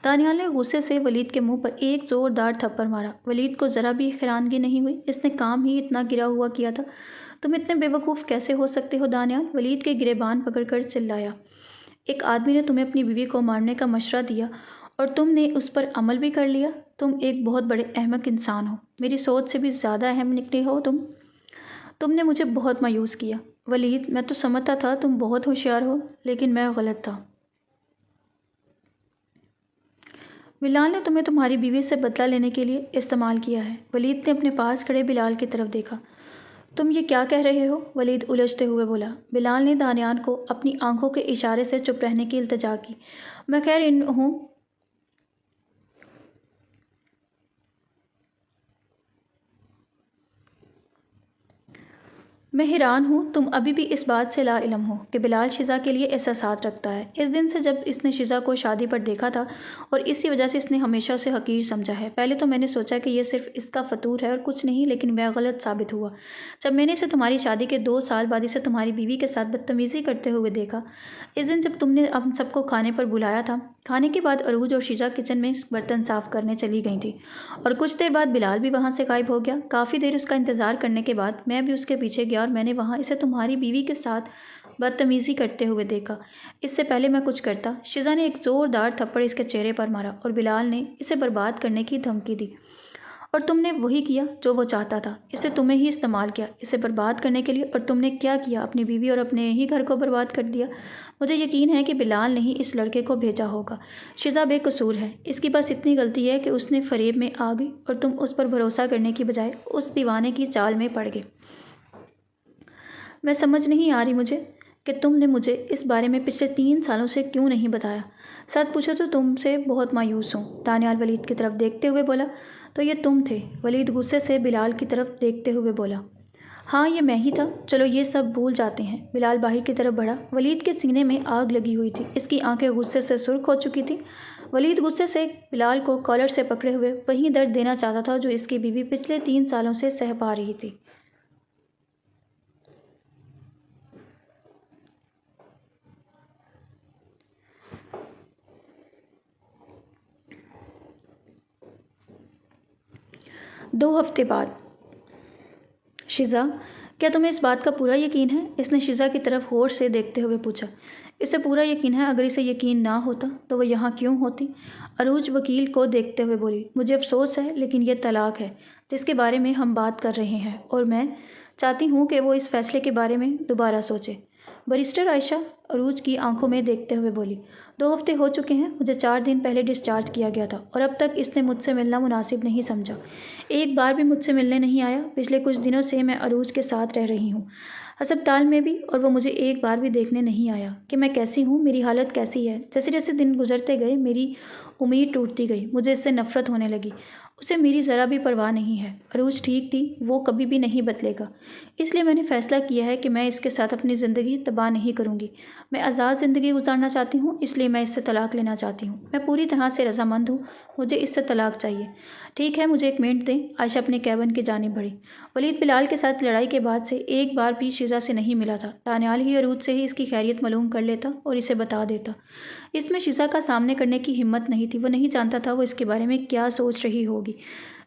دانیال نے غصے سے ولید کے منہ پر ایک زوردار تھپڑ مارا۔ ولید کو ذرا بھی حیرانگی نہیں ہوئی، اس نے کام ہی اتنا گرا ہوا کیا تھا۔ تم اتنے بے وقوف کیسے ہو سکتے ہو دانیال؟ ولید کے گریبان پکڑ کر چلایا۔ ایک آدمی نے تمہیں اپنی بیوی کو مارنے کا مشورہ دیا اور تم نے اس پر عمل بھی کر لیا۔ تم ایک بہت بڑے احمق انسان ہو، میری سوچ سے بھی زیادہ اہم نکلے ہو تم نے مجھے بہت مایوس کیا۔ ولید، میں تو سمجھتا تھا تم بہت ہوشیار ہو، لیکن میں غلط تھا۔ بلال نے تمہیں تمہاری بیوی سے بدلہ لینے کے لیے استعمال کیا ہے۔ ولید نے اپنے پاس کھڑے بلال کی طرف دیکھا۔ تم یہ کیا کہہ رہے ہو؟ ولید الجھتے ہوئے بولا۔ بلال نے دانیال کو اپنی آنکھوں کے اشارے سے چپ رہنے کی التجا کی۔ میں حیران ہوں تم ابھی بھی اس بات سے لا علم ہو کہ بلال شزا کے لیے احساسات رکھتا ہے۔ اس دن سے جب اس نے شزا کو شادی پر دیکھا تھا اور اسی وجہ سے اس نے ہمیشہ اسے حقیر سمجھا ہے۔ پہلے تو میں نے سوچا کہ یہ صرف اس کا فطور ہے اور کچھ نہیں، لیکن میں غلط ثابت ہوا جب میں نے اسے تمہاری شادی کے 2 سال بعد اسے تمہاری بیوی کے ساتھ بدتمیزی کرتے ہوئے دیکھا۔ اس دن جب تم نے ہم سب کو کھانے پر بلایا تھا، کھانے کے بعد عروج اور شزا کچن میں برتن صاف کرنے چلی گئی تھی اور کچھ دیر بعد بلال بھی وہاں سے غائب ہو گیا۔ کافی دیر اس کا انتظار کرنے کے بعد میں بھی اس کے پیچھے گیا اور میں نے وہاں اسے تمہاری بیوی کے ساتھ بدتمیزی کرتے ہوئے دیکھا۔ اس سے پہلے میں کچھ کرتا، شزا نے ایک زوردار تھپڑ اس کے چہرے پر مارا اور بلال نے اسے برباد کرنے کی دھمکی دی، اور تم نے وہی کیا جو وہ چاہتا تھا۔ اسے تمہیں ہی استعمال کیا اسے برباد کرنے کے لیے، اور تم نے کیا کیا؟ اپنی بیوی اور اپنے ہی گھر کو برباد کر دیا۔ مجھے یقین ہے کہ بلال نے ہی اس لڑکے کو بھیجا ہوگا۔ شزا بے قصور ہے، اس کی بس اتنی غلطی ہے کہ اس نے فریب میں آ گئی اور تم اس پر بھروسہ کرنے کی بجائے اس دیوانے کی چال میں پڑ گئے۔ میں سمجھ نہیں آ رہی مجھے کہ تم نے مجھے اس بارے میں پچھلے 3 سالوں سے کیوں نہیں بتایا۔ سچ پوچھو تو تم سے بہت مایوس ہوں۔ دانیال ولید کی طرف دیکھتے ہوئے بولا۔ تو یہ تم تھے؟ ولید غصے سے بلال کی طرف دیکھتے ہوئے بولا۔ ہاں یہ میں ہی تھا، چلو یہ سب بھول جاتے ہیں۔ بلال باہر کی طرف بڑھا۔ ولید کے سینے میں آگ لگی ہوئی تھی، اس کی آنکھیں غصے سے سرخ ہو چکی تھیں۔ ولید غصے سے بلال کو کالر سے پکڑے ہوئے وہی درد دینا چاہتا تھا جو اس کی بیوی پچھلے 3 سالوں سے سہ پا رہی تھی۔ دو ہفتے بعد۔ شیزا، کیا تمہیں اس بات کا پورا یقین ہے؟ اس نے شیزا کی طرف غور سے دیکھتے ہوئے پوچھا۔ اسے پورا یقین ہے، اگر اسے یقین نہ ہوتا تو وہ یہاں کیوں ہوتی؟ عروج وکیل کو دیکھتے ہوئے بولی۔ مجھے افسوس ہے لیکن یہ طلاق ہے جس کے بارے میں ہم بات کر رہے ہیں، اور میں چاہتی ہوں کہ وہ اس فیصلے کے بارے میں دوبارہ سوچے۔ بیرسٹر عائشہ عروج کی آنکھوں میں دیکھتے ہوئے بولی۔ 2 ہفتے ہو چکے ہیں، مجھے 4 دن پہلے ڈسچارج کیا گیا تھا اور اب تک اس نے مجھ سے ملنا مناسب نہیں سمجھا۔ ایک بار بھی مجھ سے ملنے نہیں آیا۔ پچھلے کچھ دنوں سے میں عروج کے ساتھ رہ رہی ہوں، ہسپتال میں بھی، اور وہ مجھے ایک بار بھی دیکھنے نہیں آیا کہ میں کیسی ہوں، میری حالت کیسی ہے۔ جیسے جیسے دن گزرتے گئے میری امید ٹوٹتی گئی، مجھے اس سے نفرت ہونے لگی۔ اسے میری ذرا بھی پرواہ نہیں ہے۔ عروج ٹھیک تھی، وہ کبھی بھی نہیں بدلے گا۔ اس لیے میں نے فیصلہ کیا ہے کہ میں اس کے ساتھ اپنی زندگی تباہ نہیں کروں گی۔ میں آزاد زندگی گزارنا چاہتی ہوں، اس لیے میں اس سے طلاق لینا چاہتی ہوں۔ میں پوری طرح سے رضامند ہوں، مجھے اس سے طلاق چاہیے۔ ٹھیک ہے، مجھے 1 منٹ دیں۔ عائشہ اپنے کیبن کی جانب بڑھی۔ ولید بلال کے ساتھ لڑائی کے بعد سے ایک بار بھی شیزا سے نہیں ملا تھا۔ دانیال ہی عروج سے ہی اس کی خیریت معلوم کر لیتا اور اسے بتا دیتا۔ اس میں شیزا کا سامنے کرنے کی ہمت نہیں تھی۔ وہ نہیں جانتا تھا وہ اس کے بارے میں کیا سوچ رہی ہوگی۔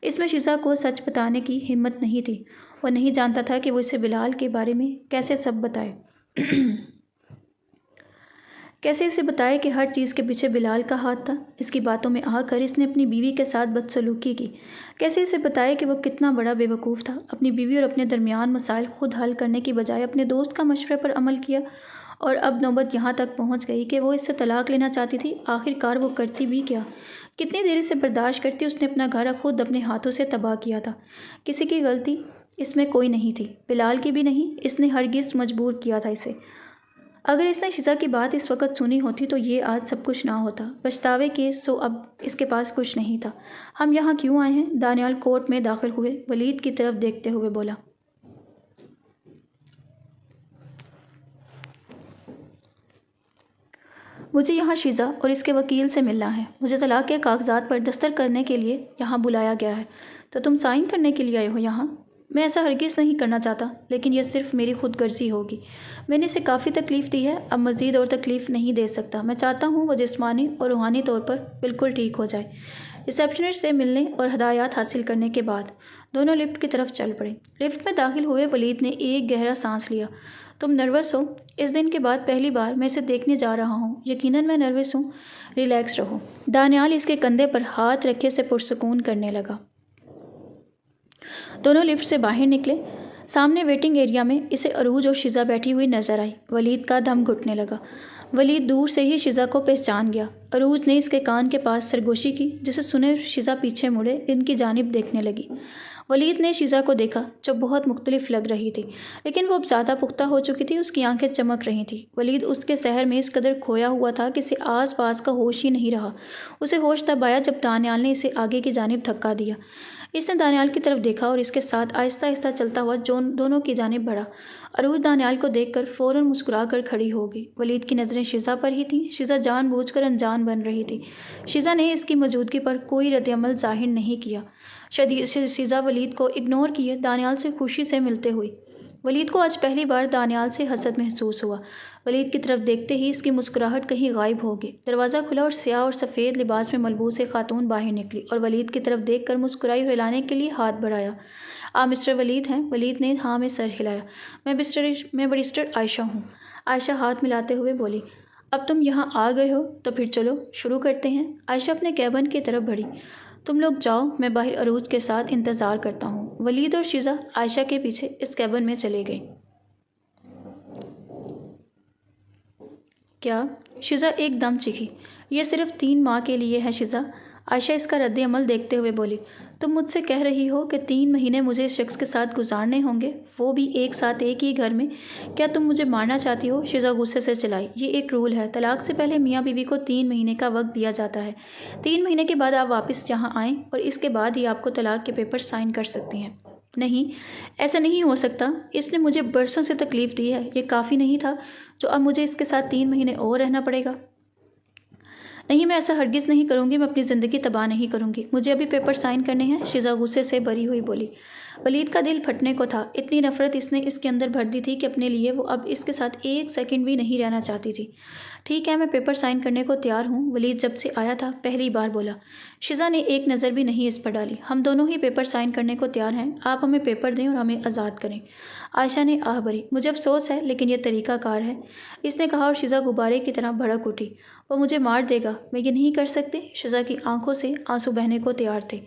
اس میں شیزا کو سچ بتانے کی ہمت نہیں تھی۔ وہ نہیں جانتا تھا کہ وہ اسے بلال کے بارے میں کیسے سب بتائے۔ کیسے اسے بتائے کہ ہر چیز کے پیچھے بلال کا ہاتھ تھا۔ اس کی باتوں میں آ کر اس نے اپنی بیوی کے ساتھ بدسلوکی کی۔ کیسے اسے بتائے کہ وہ کتنا بڑا بے وقوف تھا۔ اپنی بیوی اور اپنے درمیان مسائل خود حل کرنے کی بجائے اپنے دوست کا مشورے پر عمل کیا، اور اب نوبت یہاں تک پہنچ گئی کہ وہ اس سے طلاق لینا چاہتی تھی۔ آخر کار وہ کرتی بھی کیا؟ کتنی دیر اسے برداشت کرتی؟ اس نے اپنا گھر خود اپنے ہاتھوں سے تباہ کیا تھا۔ کسی کی غلطی اس میں کوئی نہیں تھی، بلال کی بھی نہیں۔ اس نے ہرگز مجبور کیا تھا اسے۔ اگر اس نے شیزا کی بات اس وقت سنی ہوتی تو یہ آج سب کچھ نہ ہوتا۔ پچھتاوے کے سو اب اس کے پاس کچھ نہیں تھا۔ ہم یہاں کیوں آئے ہیں؟ دانیال کورٹ میں داخل ہوئے ولید کی طرف دیکھتے ہوئے بولا۔ مجھے یہاں شیزا اور اس کے وکیل سے ملنا ہے۔ مجھے طلاق کے کاغذات پر دستخط کرنے کے لیے یہاں بلایا گیا ہے۔ تو تم سائن کرنے کے لیے آئے ہو یہاں؟ میں ایسا ہرگز نہیں کرنا چاہتا، لیکن یہ صرف میری خود غرضی ہوگی۔ میں نے اسے کافی تکلیف دی ہے، اب مزید اور تکلیف نہیں دے سکتا۔ میں چاہتا ہوں وہ جسمانی اور روحانی طور پر بالکل ٹھیک ہو جائے۔ ریسیپشنسٹ سے ملنے اور ہدایات حاصل کرنے کے بعد دونوں لفٹ کی طرف چل پڑے۔ لفٹ میں داخل ہوئے ولید نے ایک گہرا سانس لیا۔ تم نروس ہو؟ اس دن کے بعد پہلی بار میں اسے دیکھنے جا رہا ہوں۔ یقیناً میں نروس ہوں۔ ریلیکس رہو۔ دانیال اس کے کندھے پر ہاتھ رکھے سے پرسکون کرنے لگا۔ دونوں لفٹ سے باہر نکلے۔ سامنے ویٹنگ ایریا میں اسے عروج اور شیزا بیٹھی ہوئی نظر آئی۔ ولید کا دم گھٹنے لگا۔ ولید دور سے ہی شیزا کو پہچان گیا۔ عروج نے اس کے کان کے پاس سرگوشی کی، جسے سنے شیزا پیچھے مڑے ان کی جانب دیکھنے لگی۔ ولید نے شیزا کو دیکھا جو بہت مختلف لگ رہی تھی، لیکن وہ اب زیادہ پختہ ہو چکی تھی۔ اس کی آنکھیں چمک رہی تھیں۔ ولید اس کے سحر میں اس قدر کھویا ہوا تھا کہ اسے آس پاس کا ہوش ہی نہیں رہا۔ اسے ہوش تب آیا جب دانیال نے اسے آگے کی جانب دھکا دیا۔ اس نے دانیال کی طرف دیکھا اور اس کے ساتھ آہستہ آہستہ چلتا ہوا دونوں کی جانب بڑھا۔ عروج دانیال کو دیکھ کر فوراً مسکرا کر کھڑی ہو گئی۔ ولید کی نظریں شیزا پر ہی تھیں۔ شیزا جان بوجھ کر انجان بن رہی تھی۔ شیزا نے اس کی موجودگی پر کوئی رد عمل ظاہر نہیں کیا۔ شیزا ولید کو اگنور کیے دانیال سے خوشی سے ملتے ہوئی۔ ولید کو آج پہلی بار دانیال سے حسد محسوس ہوا۔ ولید کی طرف دیکھتے ہی اس کی مسکراہٹ کہیں غائب ہو گئی۔ دروازہ کھلا اور سیاہ اور سفید لباس میں ملبوس ایک خاتون باہر نکلی اور ولید کی طرف دیکھ کر مسکرائی اور ہلانے کے لیے ہاتھ بڑھایا۔ آپ مسٹر ولید ہیں؟ ولید نے ہاں میں سر ہلایا۔ میں بیرسٹر عائشہ ہوں۔ عائشہ ہاتھ ملاتے ہوئے بولی۔ اب تم یہاں آ گئے ہو تو پھر چلو شروع کرتے ہیں۔ عائشہ اپنے کیبن کی طرف بڑھی۔ تم لوگ جاؤ، میں باہر عروج کے ساتھ انتظار کرتا ہوں۔ ولید اور شیزا عائشہ کے پیچھے اس کیبن میں چلے گئے۔ کیا؟ شیزا ایک دم چیخی۔ یہ صرف 3 ماہ کے لیے ہے شیزا۔ عائشہ اس کا رد عمل دیکھتے ہوئے بولی۔ تم مجھ سے کہہ رہی ہو کہ 3 مہینے مجھے اس شخص کے ساتھ گزارنے ہوں گے، وہ بھی ایک ساتھ ایک ہی گھر میں؟ کیا تم مجھے مارنا چاہتی ہو؟ شیزا غصے سے چلائی۔ یہ ایک رول ہے، طلاق سے پہلے میاں بیوی کو 3 مہینے کا وقت دیا جاتا ہے۔ 3 مہینے کے بعد آپ واپس یہاں آئیں اور اس کے بعد ہی آپ کو طلاق کے پیپر سائن کر سکتی ہیں۔ نہیں، ایسا نہیں ہو سکتا۔ اس نے مجھے برسوں سے تکلیف دی ہے، یہ کافی نہیں تھا جو اب مجھے اس کے ساتھ 3 مہینے اور رہنا پڑے گا؟ نہیں میں ایسا ہرگز نہیں کروں گی، میں اپنی زندگی تباہ نہیں کروں گی، مجھے ابھی پیپر سائن کرنے ہیں، شیزا غصے سے بھری ہوئی بولی۔ ولید کا دل پھٹنے کو تھا، اتنی نفرت اس نے اس کے اندر بھر دی تھی کہ اپنے لیے وہ اب اس کے ساتھ ایک سیکنڈ بھی نہیں رہنا چاہتی تھی۔ ٹھیک ہے میں پیپر سائن کرنے کو تیار ہوں، ولید جب سے آیا تھا پہلی بار بولا۔ شیزا نے ایک نظر بھی نہیں اس پر ڈالی۔ ہم دونوں ہی پیپر سائن کرنے کو تیار ہیں، آپ ہمیں پیپر دیں اور ہمیں آزاد کریں۔ عائشہ نے آہ بھری۔ مجھے افسوس ہے لیکن یہ طریقہ کار ہے، اس نے کہا اور شیزا غبارے کی طرح بھڑک اٹھی۔ وہ مجھے مار دے گا، میں یہ نہیں کر سکتی۔ شیزا کی آنکھوں سے آنسو بہنے کو تیار تھے۔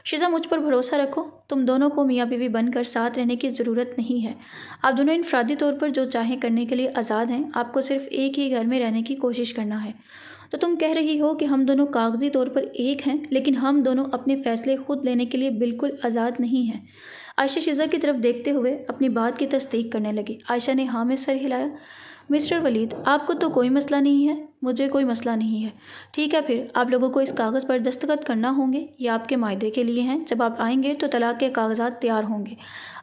شیزا مجھ پر بھروسہ رکھو، تم دونوں کو میاں بیوی بن کر ساتھ رہنے کی ضرورت نہیں ہے، آپ دونوں انفرادی طور پر جو چاہیں کرنے کے لیے آزاد ہیں، آپ کو صرف ایک ہی گھر میں رہنے کی کوشش کرنا ہے۔ تو تم کہہ رہی ہو کہ ہم دونوں کاغذی طور پر ایک ہیں لیکن ہم دونوں اپنے فیصلے خود لینے کے لیے بالکل آزاد نہیں ہیں۔ عائشہ شیزا کی طرف دیکھتے ہوئے اپنی بات کی تصدیق کرنے لگی۔ عائشہ نے ہاں میں سر ہلایا۔ مسٹر ولید آپ کو تو کوئی مسئلہ نہیں ہے، مجھے کوئی مسئلہ نہیں ہے۔ ٹھیک ہے پھر آپ لوگوں کو اس کاغذ پر دستخط کرنا ہوں گے، یہ آپ کے معاہدے کے لیے ہیں، جب آپ آئیں گے تو طلاق کے کاغذات تیار ہوں گے۔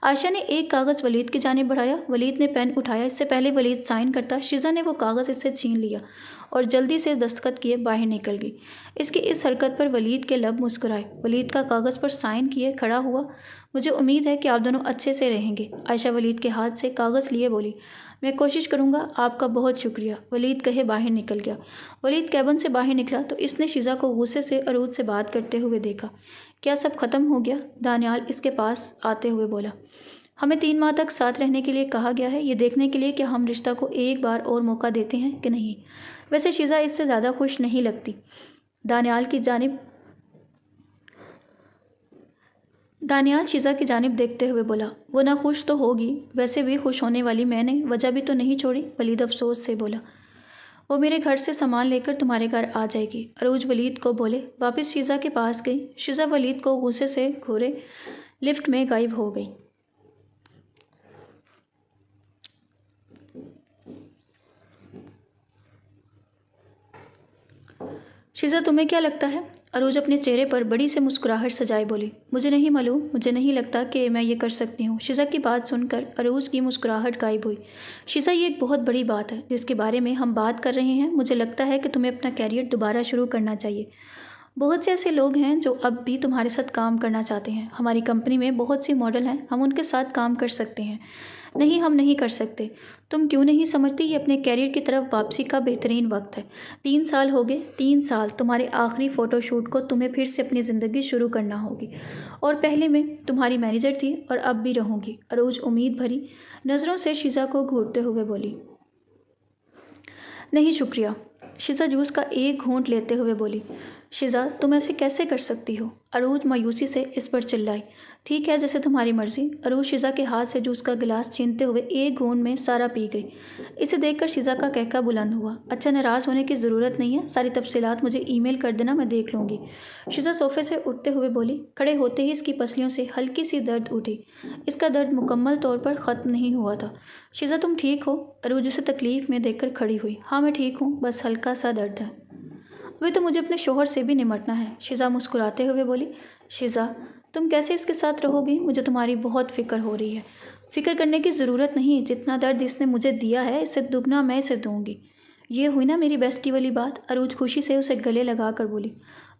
عائشہ نے ایک کاغذ ولید کی جانب بڑھایا، ولید نے پین اٹھایا، اس سے پہلے ولید سائن کرتا شیزا نے وہ کاغذ اس سے چھین لیا اور جلدی سے دستخط کیے باہر نکل گئی۔ اس کی اس حرکت پر ولید کے لب مسکرائے۔ ولید کا کاغذ پر سائن کیے کھڑا ہوا۔ مجھے امید ہے کہ آپ دونوں اچھے سے رہیں گے۔ عائشہ ولید کے ہاتھ سے کاغذ لیے بولی۔ میں کوشش کروں گا، آپ کا بہت شکریہ، ولید کہے باہر نکل گیا۔ ولید کیبن سے باہر نکلا تو اس نے شیزا کو غصے سے عروج سے بات کرتے ہوئے دیکھا۔ کیا سب ختم ہو گیا؟ دانیال اس کے پاس آتے ہوئے بولا۔ ہمیں 3 ماہ تک ساتھ رہنے کے لیے کہا گیا ہے، یہ دیکھنے کے لیے کہ ہم رشتہ کو ایک بار اور موقع دیتے ہیں کہ نہیں۔ ویسے شیزا اس سے زیادہ خوش نہیں لگتی۔ دانیال شیزا کی جانب دیکھتے ہوئے بولا۔ وہ نہ خوش تو ہوگی، ویسے بھی خوش ہونے والی میں نے وجہ بھی تو نہیں چھوڑی، ولید افسوس سے بولا۔ وہ میرے گھر سے سامان لے کر تمہارے گھر آ جائے گی، عروج ولید کو بولے۔ واپس شیزا کے پاس گئی۔ شیزا ولید کو غصے سے گھورے لفٹ میں غائب ہو گئی۔ شیزا تمہیں کیا لگتا ہے؟ عروج اپنے چہرے پر بڑی سے مسکراہٹ سجائے بولی۔ مجھے نہیں معلوم، مجھے نہیں لگتا کہ میں یہ کر سکتی ہوں۔ شیزا کی بات سن کر عروج کی مسکراہٹ غائب ہوئی۔ شیزا یہ ایک بہت بڑی بات ہے جس کے بارے میں ہم بات کر رہے ہیں، مجھے لگتا ہے کہ تمہیں اپنا کیریئر دوبارہ شروع کرنا چاہیے۔ بہت سے ایسے لوگ ہیں جو اب بھی تمہارے ساتھ کام کرنا چاہتے ہیں، ہماری کمپنی میں بہت سی ماڈل ہیں، ہم ان کے ساتھ کام کر سکتے ہیں۔ نہیں ہم نہیں کر سکتے۔ تم کیوں نہیں سمجھتی یہ اپنے کیریئر کی طرف واپسی کا بہترین وقت ہے۔ 3 سال ہو گئے، 3 سال تمہارے آخری فوٹو شوٹ کو تمہیں پھر سے اپنی زندگی شروع کرنا ہوگی، اور پہلے میں تمہاری مینیجر تھی اور اب بھی رہوں گی۔ عروج امید بھری نظروں سے شیزا کو گھورتے ہوئے بولی۔ نہیں شکریہ، شیزا جوس کا ایک گھونٹ لیتے ہوئے بولی۔ شیزا تم ایسے کیسے کر سکتی ہو؟ عروج مایوسی سے اس پر چلائی۔ ٹھیک ہے جیسے تمہاری مرضی۔ عروج شیزا کے ہاتھ سے جوس کا گلاس چھینتے ہوئے ایک گھونٹ میں سارا پی گئی۔ اسے دیکھ کر شیزا کا کہکہ بلند ہوا۔ اچھا ناراض ہونے کی ضرورت نہیں ہے، ساری تفصیلات مجھے ای میل کر دینا، میں دیکھ لوں گی۔ شیزا صوفے سے اٹھتے ہوئے بولی۔ کھڑے ہوتے ہی اس کی پسلیوں سے ہلکی سی درد اٹھی۔ اس کا درد مکمل طور پر ختم نہیں ہوا تھا۔ شیزا تم ٹھیک ہو؟ عروج اسے تکلیف میں دیکھ کر کھڑی ہوئی۔ ہاں میں ٹھیک ہوں، بس ہلکا سا درد ہے۔ ابھی تو مجھے اپنے شوہر سے بھی نمٹنا ہے، شیزا مسکراتے ہوئے بولی۔ شیزا تم کیسے اس کے ساتھ رہو گی؟ مجھے تمہاری بہت فکر ہو رہی ہے۔ فکر کرنے کی ضرورت نہیں، جتنا درد اس نے مجھے دیا ہے اس سے دگنا میں اسے دوں گی۔ یہ ہوئی نا میری بیسٹی والی بات؟ عروج خوشی سے اسے گلے لگا کر بولی۔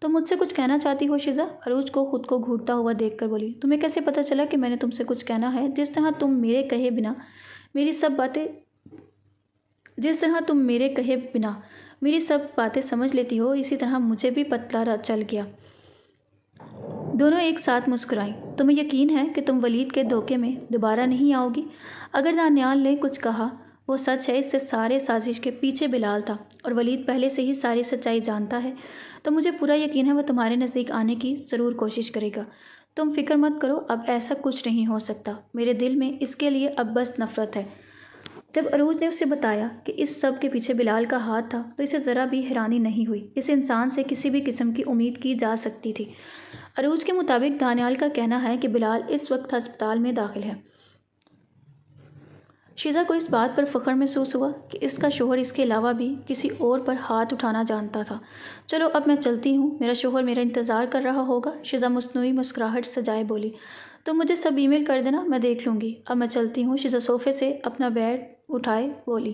تم مجھ سے کچھ کہنا چاہتی ہو شیزا؟ عروج کو خود کو گھورتا ہوا دیکھ کر بولی۔ تمہیں کیسے پتہ چلا کہ میں نے تم سے کچھ کہنا ہے؟ جس طرح تم میرے کہے بنا میری سب باتیں سمجھ لیتی ہو، اسی طرح مجھے بھی پتہ چل گیا۔ دونوں ایک ساتھ مسکرائیں۔ تمہیں یقین ہے کہ تم ولید کے دھوکے میں دوبارہ نہیں آؤ گی؟ اگر دانیال نے کچھ کہا وہ سچ ہے، اس سے سارے سازش کے پیچھے بلال تھا اور ولید پہلے سے ہی ساری سچائی جانتا ہے، تو مجھے پورا یقین ہے وہ تمہارے نزدیک آنے کی ضرور کوشش کرے گا۔ تم فکر مت کرو، اب ایسا کچھ نہیں ہو سکتا۔ میرے دل میں اس کے لیے اب بس نفرت ہے۔ جب عروج نے اسے بتایا کہ اس سب کے پیچھے بلال کا ہاتھ تھا تو اسے ذرا بھی حیرانی نہیں ہوئی۔ اس انسان سے کسی بھی قسم کی امید کی جا سکتی تھی۔ عروج کے مطابق دانیال کا کہنا ہے کہ بلال اس وقت ہسپتال میں داخل ہے۔ شیزا کو اس بات پر فخر محسوس ہوا کہ اس کا شوہر اس کے علاوہ بھی کسی اور پر ہاتھ اٹھانا جانتا تھا۔ چلو اب میں چلتی ہوں، میرا شوہر میرا انتظار کر رہا ہوگا، شیزا مصنوعی مسکراہٹ سجائے بولی۔ تم مجھے سب ای میل کر دینا، میں دیکھ لوں گی۔ اب میں چلتی ہوں، شیزا صوفے سے اپنا بیگ اٹھائے بولی۔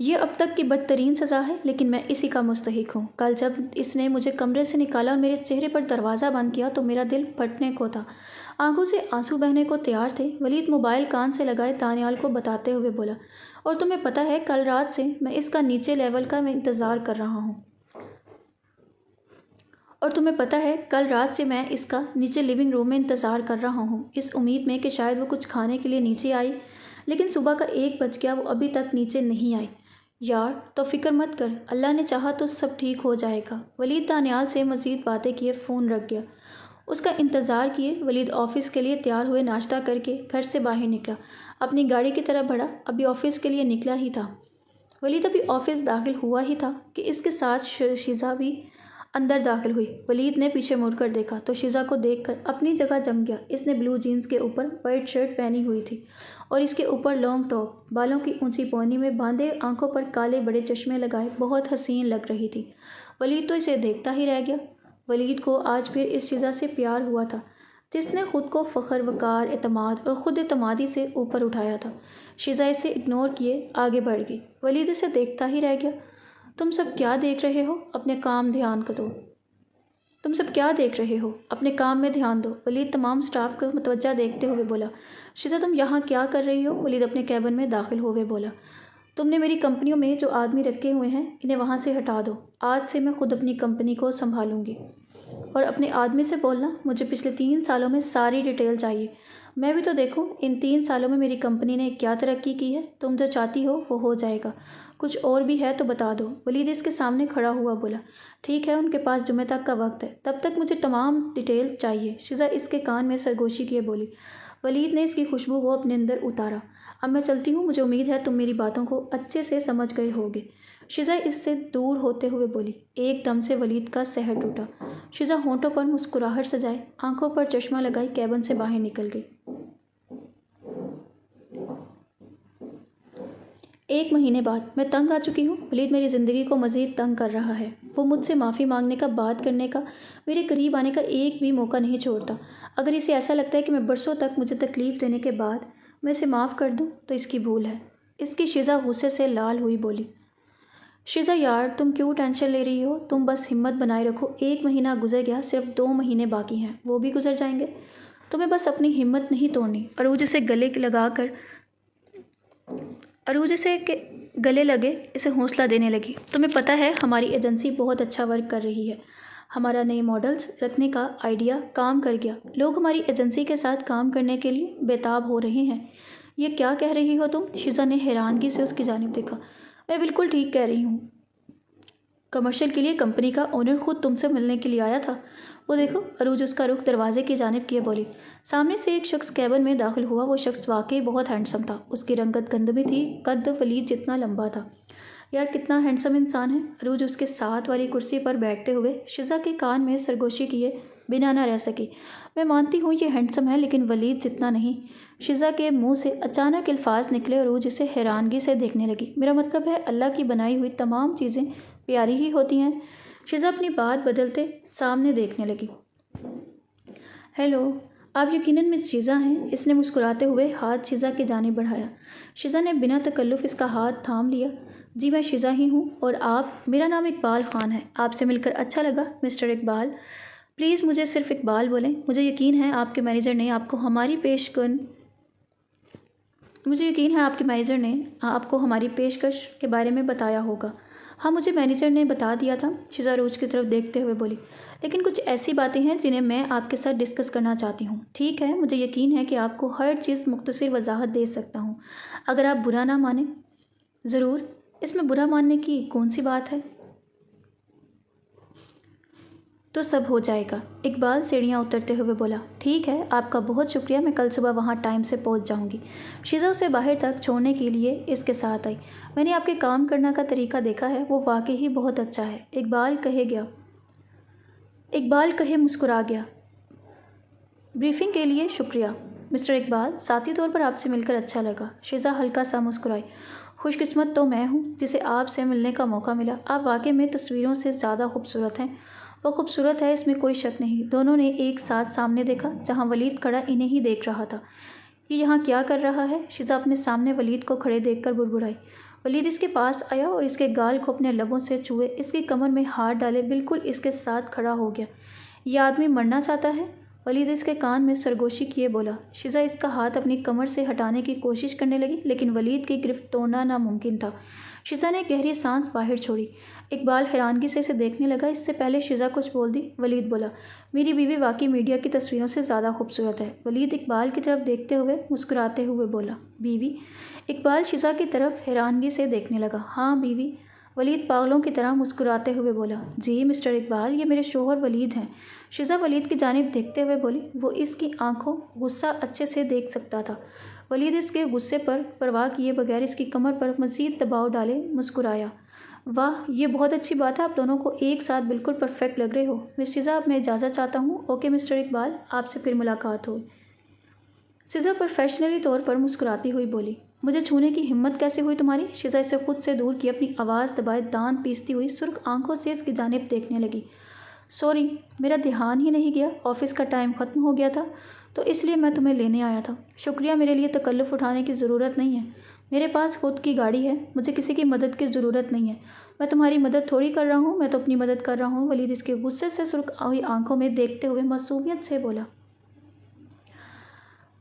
یہ اب تک کی بدترین سزا ہے، لیکن میں اسی کا مستحق ہوں۔ کل جب اس نے مجھے کمرے سے نکالا اور میرے چہرے پر دروازہ بند کیا تو میرا دل پھٹنے کو تھا، آنکھوں سے آنسو بہنے کو تیار تھے۔ ولید موبائل کان سے لگائے دانیال کو بتاتے ہوئے بولا، اور تمہیں پتہ ہے کل رات سے میں اس کا نیچے لیول کا انتظار کر رہا ہوں۔ نیچے لیونگ روم میں انتظار کر رہا ہوں، اس امید میں کہ شاید وہ کچھ کھانے کے لیے نیچے آئی، لیکن صبح کا 1 بج گیا، وہ ابھی تک نیچے نہیں آئی۔ یار تو فکر مت کر، اللہ نے چاہا تو سب ٹھیک ہو جائے گا۔ ولید دانیال سے مزید باتیں کیے فون رکھ گیا۔ اس کا انتظار کیے ولید آفس کے لیے تیار ہوئے ناشتہ کر کے گھر سے باہر نکلا، اپنی گاڑی کی طرف بڑھا۔ ابھی آفس کے لیے نکلا ہی تھا، ولید ابھی آفس داخل ہوا ہی تھا کہ اس کے ساتھ شیزا بھی اندر داخل ہوئی۔ ولید نے پیچھے مڑ کر دیکھا تو شیزا کو دیکھ کر اپنی جگہ جم گیا۔ اس نے بلو جینز کے اوپر وائٹ شرٹ پہنی ہوئی تھی اور اس کے اوپر لانگ ٹاپ، بالوں کی اونچی پونی میں باندھے، آنکھوں پر کالے بڑے چشمے لگائے بہت حسین لگ رہی تھی۔ ولید تو اسے دیکھتا ہی رہ گیا۔ ولید کو آج پھر اس شیزا سے پیار ہوا تھا جس نے خود کو فخر، وقار، اعتماد اور خود اعتمادی سے اوپر اٹھایا تھا۔ شیزا اسے اگنور کیے آگے بڑھ گئی۔ ولید اسے دیکھتا ہی رہ گیا۔ تم سب کیا دیکھ رہے ہو؟ اپنے کام میں دھیان دو، ولید تمام سٹاف کو متوجہ دیکھتے ہوئے بولا۔ شیزا تم یہاں کیا کر رہی ہو؟ ولید اپنے کیبن میں داخل ہوئے بولا۔ تم نے میری کمپنیوں میں جو آدمی رکھے ہوئے ہیں انہیں وہاں سے ہٹا دو۔ آج سے میں خود اپنی کمپنی کو سنبھالوں گی۔ اور اپنے آدمی سے بولنا مجھے پچھلے 3 سالوں میں ساری ڈیٹیل چاہیے، میں بھی تو دیکھوں ان 3 سالوں میں میری کمپنی نے کیا ترقی کی ہے۔ تم جو چاہتی ہو وہ ہو جائے گا، کچھ اور بھی ہے تو بتا دو۔ ولید اس کے سامنے کھڑا ہوا بولا، ٹھیک ہے، ان کے پاس جمعہ تک کا وقت ہے، تب تک مجھے تمام ڈیٹیل چاہیے۔ شیزا اس کے کان میں سرگوشی کیے بولی۔ ولید نے اس کی خوشبو کو اپنے اندر اتارا۔ اب میں چلتی ہوں، مجھے امید ہے تم میری باتوں کو اچھے سے سمجھ گئے ہوگے۔ شیزا اس سے دور ہوتے ہوئے بولی۔ ایک دم سے ولید کا سحر ٹوٹا۔ شیزا ہونٹوں پر مسکراہٹ سجائے، آنکھوں پر چشمہ لگائی کیبن سے باہر نکل گئی۔ 1 مہینے بعد میں تنگ آ چکی ہوں۔ ولید میری زندگی کو مزید تنگ کر رہا ہے۔ وہ مجھ سے معافی مانگنے کا، بات کرنے کا، میرے قریب آنے کا ایک بھی موقع نہیں چھوڑتا۔ اگر اسے ایسا لگتا ہے کہ میں برسوں تک مجھے تکلیف دینے کے بعد میں اسے معاف کر دوں تو اس کی بھول ہے۔ اس کی شیزا غصے سے لال ہوئی بولی۔ شیزا یار تم کیوں ٹینشن لے رہی ہو؟ تم بس ہمت بنائے رکھو، 1 مہینہ گزر گیا، صرف 2 مہینے باقی ہیں، وہ بھی گزر جائیں گے۔ تمہیں بس اپنی ہمت نہیں توڑنی۔ عروج اسے گلے لگے اسے حوصلہ دینے لگی۔ تمہیں پتہ ہے ہماری ایجنسی بہت اچھا ورک کر رہی ہے، ہمارا نئے ماڈلز رکھنے کا آئیڈیا کام کر گیا، لوگ ہماری ایجنسی کے ساتھ کام کرنے کے لیے بےتاب ہو رہے ہیں۔ یہ کیا کہہ رہی ہو تم؟ شیزا نے حیرانگی سے اس کی جانب دیکھا۔ میں بالکل ٹھیک کہہ رہی ہوں، کمرشل کے لیے کمپنی کا اونر خود تم سے ملنے کے لیے آیا تھا، وہ دیکھو۔ عروج اس کا رخ دروازے کی جانب کیے بولی۔ سامنے سے ایک شخص کیبن میں داخل ہوا۔ وہ شخص واقعی بہت ہینڈسم تھا، اس کی رنگت گندمی تھی، قد ولید جتنا لمبا تھا۔ یار کتنا ہینڈسم انسان ہے۔ عروج اس کے ساتھ والی کرسی پر بیٹھتے ہوئے شیزا کے کان میں سرگوشی کیے بنا نہ رہ سکی۔ میں مانتی ہوں یہ ہینڈسم ہے، لیکن ولید جتنا نہیں۔ شیزا کے منہ سے اچانک الفاظ نکلے اور عروج اسے حیرانگی سے دیکھنے لگی۔ میرا مطلب ہے اللہ کی بنائی ہوئی تمام چیزیں پیاری ہی ہوتی ہیں۔ شیزا اپنی بات بدلتے سامنے دیکھنے لگی۔ ہیلو، آپ یقیناً مس شیزا ہیں؟ اس نے مسکراتے ہوئے ہاتھ شیزا کی جانب بڑھایا۔ شیزا نے بنا تکلف اس کا ہاتھ تھام لیا۔ جی میں شیزا ہی ہوں، اور آپ؟ میرا نام اقبال خان ہے، آپ سے مل کر اچھا لگا مسٹر اقبال۔ پلیز مجھے صرف اقبال بولیں، مجھے یقین ہے آپ کے مینیجر نے آپ کو ہماری پیشکش کے بارے میں بتایا ہوگا۔ ہاں مجھے مینیجر نے بتا دیا تھا، شیزا عروج کی طرف دیکھتے ہوئے بولی، لیکن کچھ ایسی باتیں ہیں جنہیں میں آپ کے ساتھ ڈسکس کرنا چاہتی ہوں۔ ٹھیک ہے، مجھے یقین ہے کہ آپ کو ہر چیز مختصر وضاحت دے سکتا ہوں، اگر آپ برا نہ مانیں۔ ضرور، اس میں برا ماننے کی کون سی بات ہے؟ تو سب ہو جائے گا، اقبال سیڑھیاں اترتے ہوئے بولا۔ ٹھیک ہے، آپ کا بہت شکریہ، میں کل صبح وہاں ٹائم سے پہنچ جاؤں گی۔ شیزا اسے باہر تک چھوڑنے کے لیے اس کے ساتھ آئی۔ میں نے آپ کے کام کرنے کا طریقہ دیکھا ہے، وہ واقعی ہی بہت اچھا ہے، اقبال کہے مسکرا گیا۔ بریفنگ کے لیے شکریہ مسٹر اقبال، ذاتی طور پر آپ سے مل کر اچھا لگا۔ شیزا ہلکا سا مسکرائی۔ خوش قسمت تو میں ہوں جسے آپ سے ملنے کا موقع ملا، آپ واقعی میں تصویروں سے زیادہ خوبصورت ہیں۔ وہ خوبصورت ہے، اس میں کوئی شک نہیں۔ دونوں نے ایک ساتھ سامنے دیکھا، جہاں ولید کھڑا انہیں ہی دیکھ رہا تھا۔ یہ یہاں کیا کر رہا ہے؟ شیزا اپنے سامنے ولید کو کھڑے دیکھ کر بڑبڑائی۔ ولید اس کے پاس آیا اور اس کے گال کو اپنے لبوں سے چھوئے اس کی کمر میں ہاتھ ڈالے بالکل اس کے ساتھ کھڑا ہو گیا۔ یہ آدمی مرنا چاہتا ہے؟ ولید اس کے کان میں سرگوشی کیے بولا۔ شیزا اس کا ہاتھ اپنی کمر سے ہٹانے کی کوشش کرنے لگی لیکن ولید کی گرفت توڑنا ناممکن تھا۔ شیزا نے گہری سانس باہر چھوڑی۔ اقبال حیرانگی سے اسے دیکھنے لگا۔ اس سے پہلے شیزا کچھ بول دی، ولید بولا، میری بیوی واقعی میڈیا کی تصویروں سے زیادہ خوبصورت ہے۔ ولید اقبال کی طرف دیکھتے ہوئے مسکراتے ہوئے بولا، بیوی؟ اقبال شیزا کی طرف حیرانگی سے دیکھنے لگا۔ ہاں بیوی۔ ولید پاگلوں کی طرح مسکراتے ہوئے بولا، جی مسٹر اقبال، یہ میرے شوہر ولید ہیں۔ شیزا ولید کی جانب دیکھتے ہوئے بولی۔ وہ اس کی آنکھوں غصہ اچھے سے دیکھ سکتا تھا۔ ولید اس کے غصے پر پرواہ کیے بغیر اس کی کمر پر مزید دباؤ ڈالے مسکرایا۔ واہ، یہ بہت اچھی بات ہے، آپ دونوں کو ایک ساتھ بالکل پرفیکٹ لگ رہے ہو۔ مس شیزا، اب میں اجازت چاہتا ہوں۔ اوکے مسٹر اقبال، آپ سے پھر ملاقات ہوئی۔ شیزا پروفیشنلی طور پر مسکراتی ہوئی بولی، مجھے چھونے کی ہمت کیسے ہوئی تمہاری؟ شیزا اسے خود سے دور کی اپنی آواز دبائے دانت پیستی ہوئی سرخ آنکھوں سے اس کی جانب دیکھنے لگی۔ سوری، میرا دھیان ہی نہیں گیا، آفس کا ٹائم ختم ہو گیا تھا تو اس لیے میں تمہیں لینے آیا تھا۔ شکریہ، میرے لیے تکلف اٹھانے کی ضرورت نہیں ہے، میرے پاس خود کی گاڑی ہے، مجھے کسی کی مدد کی ضرورت نہیں ہے۔ میں تمہاری مدد تھوڑی کر رہا ہوں، میں تو اپنی مدد کر رہا ہوں۔ ولید اس کے غصے سے سرخ ہوئی آنکھوں میں دیکھتے ہوئے معصومیت سے بولا۔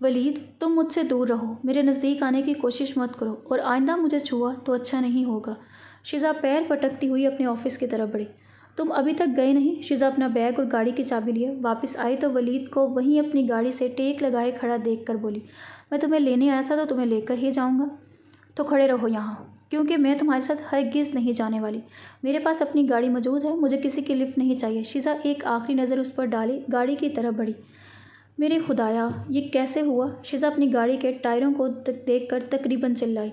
ولید، تم مجھ سے دور رہو، میرے نزدیک آنے کی کوشش مت کرو اور آئندہ مجھے چھوا تو اچھا نہیں ہوگا۔ شیزا پیر پٹکتی ہوئی اپنے آفس کی طرف بڑھی۔ تم ابھی تک گئے نہیں؟ شیزا اپنا بیگ اور گاڑی کی چابی لیے واپس آئی تو ولید کو وہیں اپنی گاڑی سے ٹیک لگائے کھڑا دیکھ کر بولی، میں تمہیں لینے آیا تھا تو تمہیں لے کر ہی جاؤں گا۔ تو کھڑے رہو یہاں، کیونکہ میں تمہارے ساتھ ہرگز نہیں جانے والی۔ میرے پاس اپنی گاڑی موجود ہے، مجھے کسی کی لفٹ نہیں چاہیے۔ شیزا ایک آخری نظر اس پر ڈالے گاڑی کی طرف بڑھی۔ میرے خدایا، یہ کیسے ہوا؟ شیزا اپنی گاڑی کے ٹائروں کو دیکھ کر تقریباً چلائی۔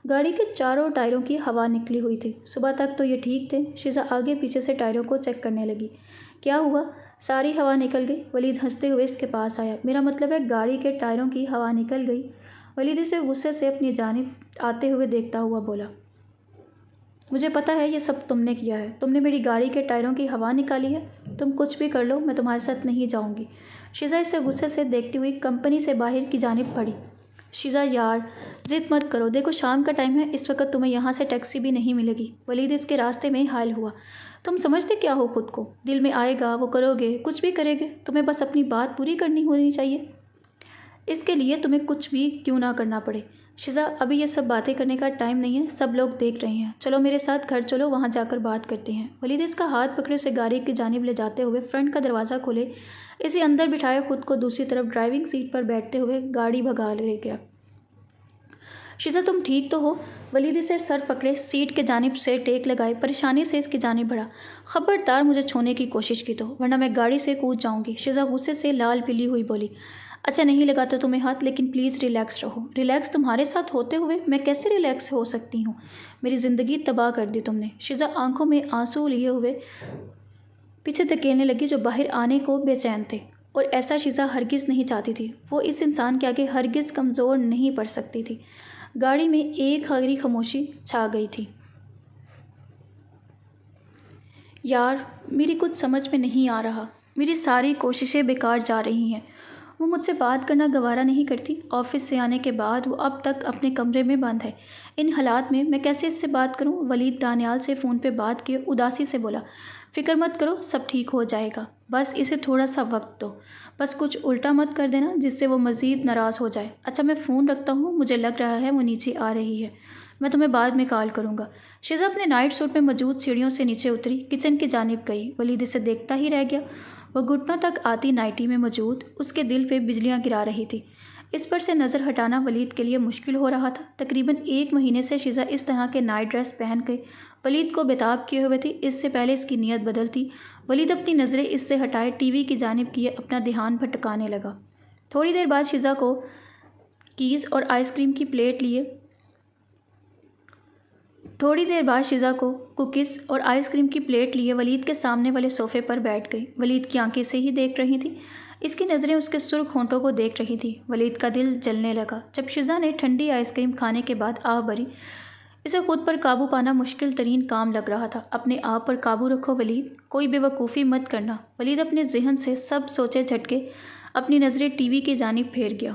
گاڑی کے چاروں ٹائروں کی ہوا نکلی ہوئی تھی۔ صبح تک تو یہ ٹھیک تھے۔ شیزا آگے پیچھے سے ٹائروں کو چیک کرنے لگی۔ کیا ہوا؟ ساری ہوا نکل گئی۔ ولید ہنستے ہوئے اس کے پاس آیا۔ میرا مطلب ہے گاڑی کے ٹائروں کی ہوا نکل گئی۔ ولید اسے غصے سے اپنی جانب آتے ہوئے دیکھتا ہوا بولا، مجھے پتہ ہے یہ سب تم نے کیا ہے، تم نے میری گاڑی کے ٹائروں کی ہوا نکالی ہے۔ تم کچھ بھی کر لو، میں تمہارے ساتھ نہیں جاؤں گی۔ شیزا اسے غصے سے دیکھتی ہوئی کمپنی سے باہر کی جانب بڑھی۔ شیزا یار، ضد مت کرو، دیکھو شام کا ٹائم ہے، اس وقت تمہیں یہاں سے ٹیکسی بھی نہیں ملے گی۔ ولید اس کے راستے میں حائل ہوا۔ تم سمجھتے کیا ہو خود کو؟ دل میں آئے گا وہ کرو گے، کچھ بھی کرے گے، تمہیں بس اپنی بات پوری کرنی ہونی چاہیے، اس کے لیے تمہیں کچھ بھی کیوں نہ کرنا پڑے۔ شیزا، ابھی یہ سب باتیں کرنے کا ٹائم نہیں ہے، سب لوگ دیکھ رہے ہیں، چلو میرے ساتھ گھر چلو، وہاں جا کر بات کرتے ہیں۔ ولید اس کا ہاتھ پکڑے اسے گاڑی کی جانب لے جاتے ہوئے فرنٹ کا دروازہ کھولے اسے اندر بٹھائے خود کو دوسری طرف ڈرائیونگ سیٹ پر بیٹھتے ہوئے گاڑی بھگا لے گیا۔ شیزا، تم ٹھیک تو ہو؟ ولید اسے سر پکڑے سیٹ کے جانب سے ٹیک لگائے پریشانی سے اس کی جانب بڑھا۔ خبردار مجھے چھونے کی کوشش کی تو، ورنہ میں گاڑی سے کود جاؤں گی۔ شیزا غصے سے لال پلی ہوئی بولی، اچھا نہیں لگاتا تمہیں ہاتھ، لیکن پلیز ریلیکس رہو۔ ریلیکس تمہارے ساتھ ہوتے ہوئے میں کیسے ریلیکس ہو سکتی ہوں؟ میری زندگی تباہ کر دی تم نے۔ شیزا آنکھوں میں آنسو لیے ہوئے پیچھے دھکیلنے لگی جو باہر آنے کو بے چین تھے، اور ایسا شیزا ہرگز نہیں چاہتی تھی۔ وہ اس انسان کے آگے ہرگز کمزور نہیں پڑ سکتی تھی۔ گاڑی میں ایک گہری خاموشی چھا گئی تھی۔ یار، میری کچھ سمجھ میں نہیں آ رہا، میری ساری کوششیں بیکار جا رہی ہیں۔ وہ مجھ سے بات کرنا گوارا نہیں کرتی، آفس سے آنے کے بعد وہ اب تک اپنے کمرے میں بند ہے، ان حالات میں کیسے اس سے بات کروں؟ ولید دانیال سے فون پہ بات کیے اداسی سے بولا، فکر مت کرو، سب ٹھیک ہو جائے گا، بس اسے تھوڑا سا وقت دو، بس کچھ الٹا مت کر دینا جس سے وہ مزید ناراض ہو جائے۔ اچھا میں فون رکھتا ہوں، مجھے لگ رہا ہے وہ نیچے آ رہی ہے، میں تمہیں بعد میں کال کروں گا۔ شیزا اپنے نائٹ سوٹ میں موجود سیڑھیوں سے نیچے اتری، کچن کی جانب گئی۔ ولید اسے دیکھتا ہی رہ گیا۔ وہ گھٹنوں تک آتی نائٹی میں موجود اس کے دل پہ بجلیاں گرا رہی تھی۔ اس پر سے نظر ہٹانا ولید کے لیے مشکل ہو رہا تھا۔ تقریباً 1 مہینے سے شیزا اس طرح کے نائٹ ڈریس پہن کے ولید کو بےتاب کیے ہوئے تھی۔ اس سے پہلے اس کی نیت بدل تھی۔ ولید اپنی نظریں اس سے ہٹائے ٹی وی کی جانب کیے اپنا دھیان بھٹکانے لگا۔ تھوڑی دیر بعد شیزا کو کوکیز اور آئس کریم کی پلیٹ لیے ولید کے سامنے والے صوفے پر بیٹھ گئی۔ ولید کی آنکھیں سے ہی دیکھ رہی تھی، اس کی نظریں اس کے سرخ ہونٹوں کو دیکھ رہی تھی۔ ولید کا دل جلنے لگا جب شیزا نے ٹھنڈی آئس کریم کھانے کے بعد آہ بھری۔ اسے خود پر قابو پانا مشکل ترین کام لگ رہا تھا۔ اپنے آپ پر قابو رکھو ولید، کوئی بے وقوفی مت کرنا۔ ولید اپنے ذہن سے سب سوچے جھٹکے اپنی نظریں ٹی وی کی جانب پھیر گیا۔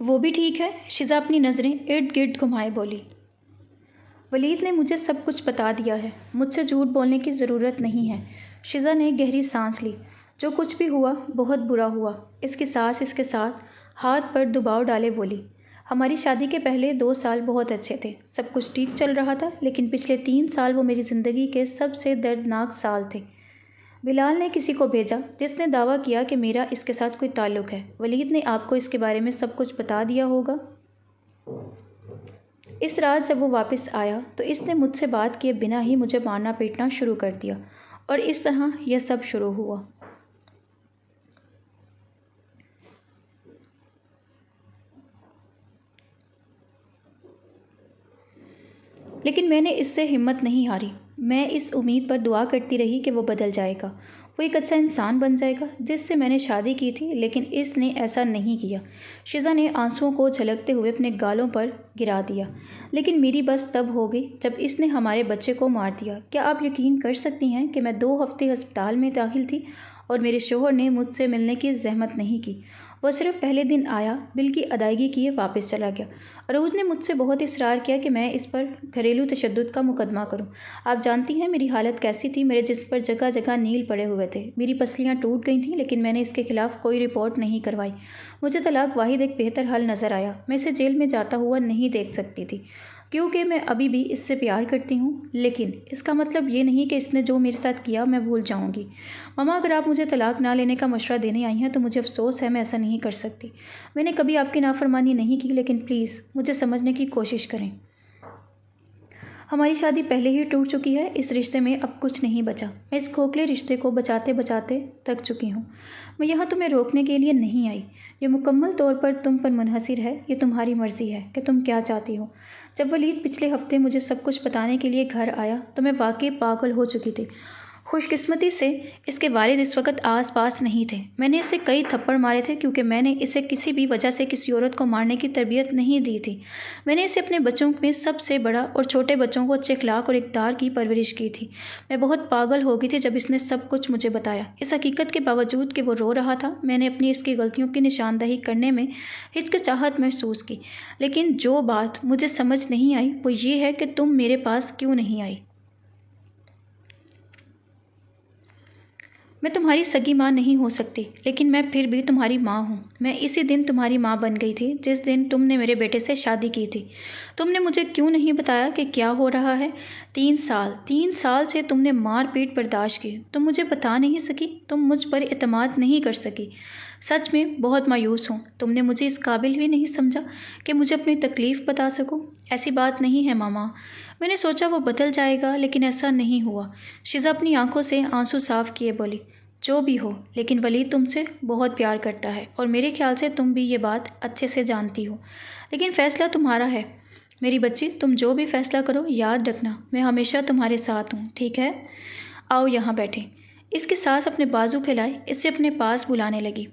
وہ بھی ٹھیک ہے؟ شزا اپنی نظریں ارد گرد گھمائے بولی۔ ولید نے مجھے سب کچھ بتا دیا ہے، مجھ سے جھوٹ بولنے کی ضرورت نہیں ہے۔ شزا نے گہری سانس لی۔ جو کچھ بھی ہوا بہت برا ہوا۔ اس کی سانس اس کے ساتھ ہاتھ پر دباؤ ڈالے بولی، ہماری شادی کے پہلے 2 سال بہت اچھے تھے، سب کچھ ٹھیک چل رہا تھا، لیکن پچھلے 3 سال وہ میری زندگی کے سب سے دردناک سال تھے۔ بلال نے کسی کو بھیجا جس نے دعویٰ کیا کہ میرا اس کے ساتھ کوئی تعلق ہے۔ ولید نے آپ کو اس کے بارے میں سب کچھ بتا دیا ہوگا۔ اس رات جب وہ واپس آیا تو اس نے مجھ سے بات کیے بنا ہی مجھے مارنا پیٹنا شروع کر دیا، اور اس طرح یہ سب شروع ہوا۔ لیکن میں نے اس سے ہمت نہیں ہاری۔ میں اس امید پر دعا کرتی رہی کہ وہ بدل جائے گا، وہ ایک اچھا انسان بن جائے گا جس سے میں نے شادی کی تھی، لیکن اس نے ایسا نہیں کیا۔ شزا نے آنسوؤں کو جھلکتے ہوئے اپنے گالوں پر گرا دیا۔ لیکن میری بس تب ہو گئی جب اس نے ہمارے بچے کو مار دیا۔ کیا آپ یقین کر سکتی ہیں کہ میں 2 ہفتے ہسپتال میں داخل تھی اور میرے شوہر نے مجھ سے ملنے کی زحمت نہیں کی۔ وہ صرف پہلے دن آیا، بل کی ادائیگی کیے واپس چلا گیا۔ عروج نے مجھ سے بہت اصرار کیا کہ میں اس پر گھریلو تشدد کا مقدمہ کروں۔ آپ جانتی ہیں میری حالت کیسی تھی، میرے جسم پر جگہ جگہ نیل پڑے ہوئے تھے، میری پسلیاں ٹوٹ گئی تھیں، لیکن میں نے اس کے خلاف کوئی رپورٹ نہیں کروائی۔ مجھے طلاق واحد ایک بہتر حل نظر آیا۔ میں اسے جیل میں جاتا ہوا نہیں دیکھ سکتی تھی، کیونکہ میں ابھی بھی اس سے پیار کرتی ہوں، لیکن اس کا مطلب یہ نہیں کہ اس نے جو میرے ساتھ کیا میں بھول جاؤں گی۔ ماما، اگر آپ مجھے طلاق نہ لینے کا مشورہ دینے آئی ہیں تو مجھے افسوس ہے، میں ایسا نہیں کر سکتی۔ میں نے کبھی آپ کی نافرمانی نہیں کی، لیکن پلیز مجھے سمجھنے کی کوشش کریں۔ ہماری شادی پہلے ہی ٹوٹ چکی ہے، اس رشتے میں اب کچھ نہیں بچا۔ میں اس کھوکھلے رشتے کو بچاتے بچاتے تھک چکی ہوں۔ میں یہاں تمہیں روکنے کے لیے نہیں آئی، یہ مکمل طور پر تم پر منحصر ہے، یہ تمہاری مرضی ہے کہ تم کیا چاہتی ہو۔ جب ولید پچھلے ہفتے مجھے سب کچھ بتانے کے لیے گھر آیا تو میں واقعی پاگل ہو چکی تھی۔ خوش قسمتی سے اس کے والد اس وقت آس پاس نہیں تھے۔ میں نے اسے کئی تھپڑ مارے تھے کیونکہ میں نے اسے کسی بھی وجہ سے کسی عورت کو مارنے کی تربیت نہیں دی تھی۔ میں نے اسے اپنے بچوں میں سب سے بڑا اور چھوٹے بچوں کو اچھے اخلاق اور اقدار کی پرورش کی تھی۔ میں بہت پاگل ہو گئی تھی جب اس نے سب کچھ مجھے بتایا۔ اس حقیقت کے باوجود کہ وہ رو رہا تھا، میں نے اپنی اس کی غلطیوں کی نشاندہی کرنے میں ہچکچاہٹ محسوس کی، لیکن جو بات مجھے سمجھ نہیں آئی وہ یہ ہے کہ تم میرے پاس کیوں نہیں آئی۔ میں تمہاری سگی ماں نہیں ہو سکتی، لیکن میں پھر بھی تمہاری ماں ہوں۔ میں اسی دن تمہاری ماں بن گئی تھی جس دن تم نے میرے بیٹے سے شادی کی تھی۔ تم نے مجھے کیوں نہیں بتایا کہ کیا ہو رہا ہے؟ 3 سال سے تم نے مار پیٹ برداشت کی، تم مجھے بتا نہیں سکی، تم مجھ پر اعتماد نہیں کر سکی۔ سچ میں بہت مایوس ہوں، تم نے مجھے اس قابل بھی نہیں سمجھا کہ مجھے اپنی تکلیف بتا سکو۔ ایسی بات نہیں ہے ماما، میں نے سوچا وہ بدل جائے گا، لیکن ایسا نہیں ہوا۔ شزا اپنی آنکھوں سے آنسو صاف کیے بولی، جو بھی ہو، لیکن ولید تم سے بہت پیار کرتا ہے اور میرے خیال سے تم بھی یہ بات اچھے سے جانتی ہو، لیکن فیصلہ تمہارا ہے۔ میری بچی، تم جو بھی فیصلہ کرو یاد رکھنا میں ہمیشہ تمہارے ساتھ ہوں، ٹھیک ہے؟ آؤ یہاں بیٹھیں۔ اس کی سانس اپنے بازو پھیلائے اسے اپنے پاس بلانے لگی۔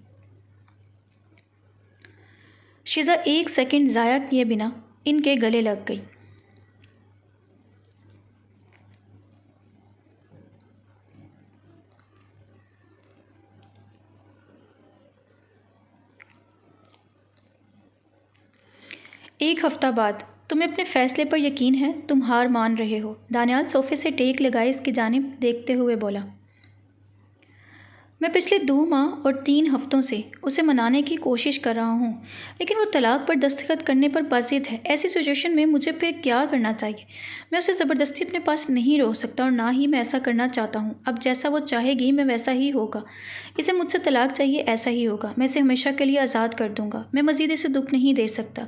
شزا 1 سیکنڈ ضائع کیے بنا ان کے گلے لگ گئی۔ ایک ہفتہ بعد، تمہیں اپنے فیصلے پر یقین ہے؟ تم ہار مان رہے ہو؟ دانیال صوفے سے ٹیک لگائے اس کی جانب دیکھتے ہوئے بولا۔ میں پچھلے 2 ماہ اور 3 ہفتوں سے اسے منانے کی کوشش کر رہا ہوں، لیکن وہ طلاق پر دستخط کرنے پر باضد ہے۔ ایسی سچویشن میں مجھے پھر کیا کرنا چاہیے؟ میں اسے زبردستی اپنے پاس نہیں روک سکتا اور نہ ہی میں ایسا کرنا چاہتا ہوں۔ اب جیسا وہ چاہے گی میں ویسا ہی ہوگا۔ اسے مجھ سے طلاق چاہیے، ایسا ہی ہوگا۔ میں اسے ہمیشہ کے لیے آزاد کر دوں گا۔ میں مزید اسے دکھ نہیں دے سکتا۔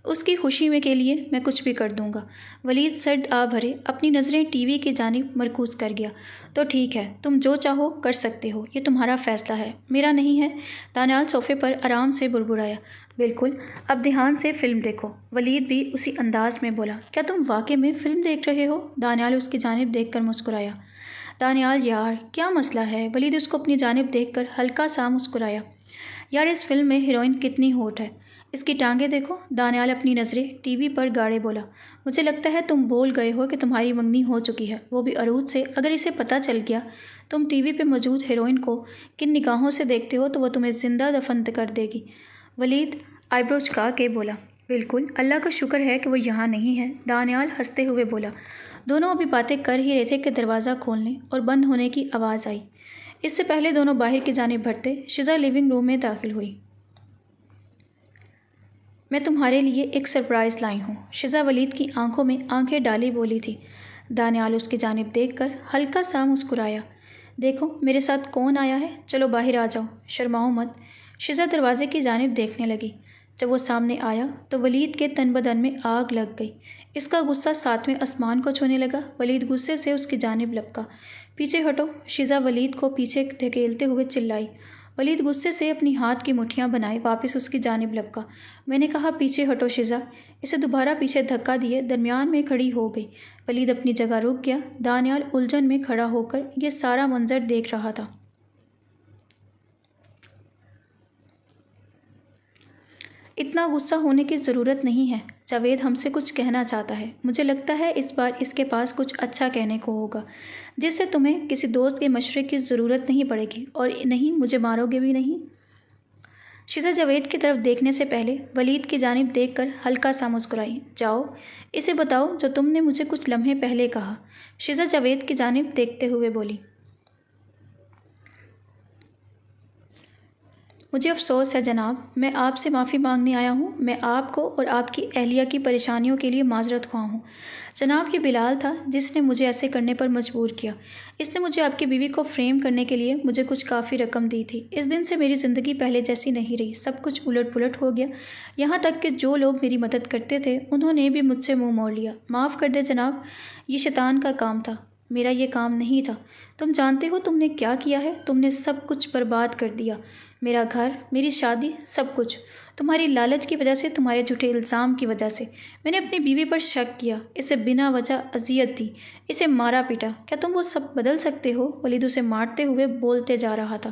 اس کی خوشی میں کے لیے میں کچھ بھی کر دوں گا۔ ولید سرد آ بھرے اپنی نظریں ٹی وی کی جانب مرکوز کر گیا۔ تو ٹھیک ہے، تم جو چاہو کر سکتے ہو، یہ تمہارا فیصلہ ہے، میرا نہیں ہے۔ دانیال صوفے پر آرام سے بڑبڑایا۔ بالکل، اب دھیان سے فلم دیکھو۔ ولید بھی اسی انداز میں بولا۔ کیا تم واقعی میں فلم دیکھ رہے ہو؟ دانیال اس کی جانب دیکھ کر مسکرایا۔ دانیال، یار کیا مسئلہ ہے؟ ولید اس کو اپنی جانب دیکھ کر ہلکا سا مسکرایا۔ یار اس فلم میں ہیروئن کتنی ہوٹ ہے، اس کی ٹانگیں دیکھو۔ دانیال اپنی نظریں ٹی وی پر گاڑے بولا۔ مجھے لگتا ہے تم بول گئے ہو کہ تمہاری منگنی ہو چکی ہے، وہ بھی عروج سے۔ اگر اسے پتہ چل گیا تم ٹی وی پہ موجود ہیروئن کو کن نگاہوں سے دیکھتے ہو تو وہ تمہیں زندہ دفن کر دے گی۔ ولید، آئی برو چکا کے بولا۔ بالکل، اللہ کا شکر ہے کہ وہ یہاں نہیں ہے، دانیال ہنستے ہوئے بولا۔ دونوں ابھی باتیں کر ہی رہے تھے کہ دروازہ کھولنے اور بند ہونے کی آواز آئی۔ اس سے پہلے دونوں باہر کی جانب بڑھتے شزا لیونگ روم میں داخل ہوئی۔ میں تمہارے لیے ایک سرپرائز لائی ہوں، شزا ولید کی آنکھوں میں آنکھیں ڈالی بولی تھی۔ دانیال اس کی جانب دیکھ کر ہلکا سا مسکرایا۔ دیکھو میرے ساتھ کون آیا ہے، چلو باہر آ جاؤ، شرماؤ مت۔ شزا دروازے کی جانب دیکھنے لگی۔ جب وہ سامنے آیا تو ولید کے تن بدن میں آگ لگ گئی۔ اس کا غصہ ساتویں آسمان کو چھونے لگا۔ ولید غصے سے اس کی جانب لپکا۔ پیچھے ہٹو، شزا ولید کو پیچھے دھکیلتے ہوئے چلائی۔ ولید غصے سے اپنی ہاتھ کی مٹھیاں بنائے واپس اس کی جانب لپکا۔ میں نے کہا پیچھے ہٹو شزا۔ اسے دوبارہ پیچھے دھکا دیے درمیان میں کھڑی ہو گئی۔ ولید اپنی جگہ رک گیا۔ دانیال الجھن میں کھڑا ہو کر یہ سارا منظر دیکھ رہا تھا۔ اتنا غصہ ہونے کی ضرورت نہیں ہے، جاوید ہم سے کچھ کہنا چاہتا ہے۔ مجھے لگتا ہے اس بار اس کے پاس کچھ اچھا کہنے کو ہوگا، جس سے تمہیں کسی دوست کے مشورے کی ضرورت نہیں پڑے گی، اور نہیں مجھے مارو گے بھی نہیں۔ شزا جاوید کی طرف دیکھنے سے پہلے ولید کی جانب دیکھ کر ہلکا سا مسکرائی۔ جاؤ، اسے بتاؤ جو تم نے مجھے کچھ لمحے پہلے کہا، شزا جاوید کی جانب دیکھتے ہوئے بولی۔ مجھے افسوس ہے جناب، میں آپ سے معافی مانگنے آیا ہوں۔ میں آپ کو اور آپ کی اہلیہ کی پریشانیوں کے لیے معذرت خواہ ہوں۔ جناب یہ بلال تھا جس نے مجھے ایسے کرنے پر مجبور کیا۔ اس نے مجھے آپ کی بیوی کو فریم کرنے کے لیے مجھے کچھ کافی رقم دی تھی۔ اس دن سے میری زندگی پہلے جیسی نہیں رہی، سب کچھ الٹ پلٹ ہو گیا، یہاں تک کہ جو لوگ میری مدد کرتے تھے انہوں نے بھی مجھ سے منہ موڑ لیا۔ معاف کر دے جناب، یہ شیطان کا کام تھا، میرا یہ کام نہیں تھا۔ تم جانتے ہو تم نے کیا کیا ہے؟ تم نے سب کچھ برباد کر دیا، میرا گھر، میری شادی، سب کچھ، تمہاری لالچ کی وجہ سے، تمہارے جھوٹے الزام کی وجہ سے۔ میں نے اپنی بیوی پر شک کیا، اسے بنا وجہ اذیت دی، اسے مارا پیٹا۔ کیا تم وہ سب بدل سکتے ہو؟ ولید اسے مارتے ہوئے بولتے جا رہا تھا۔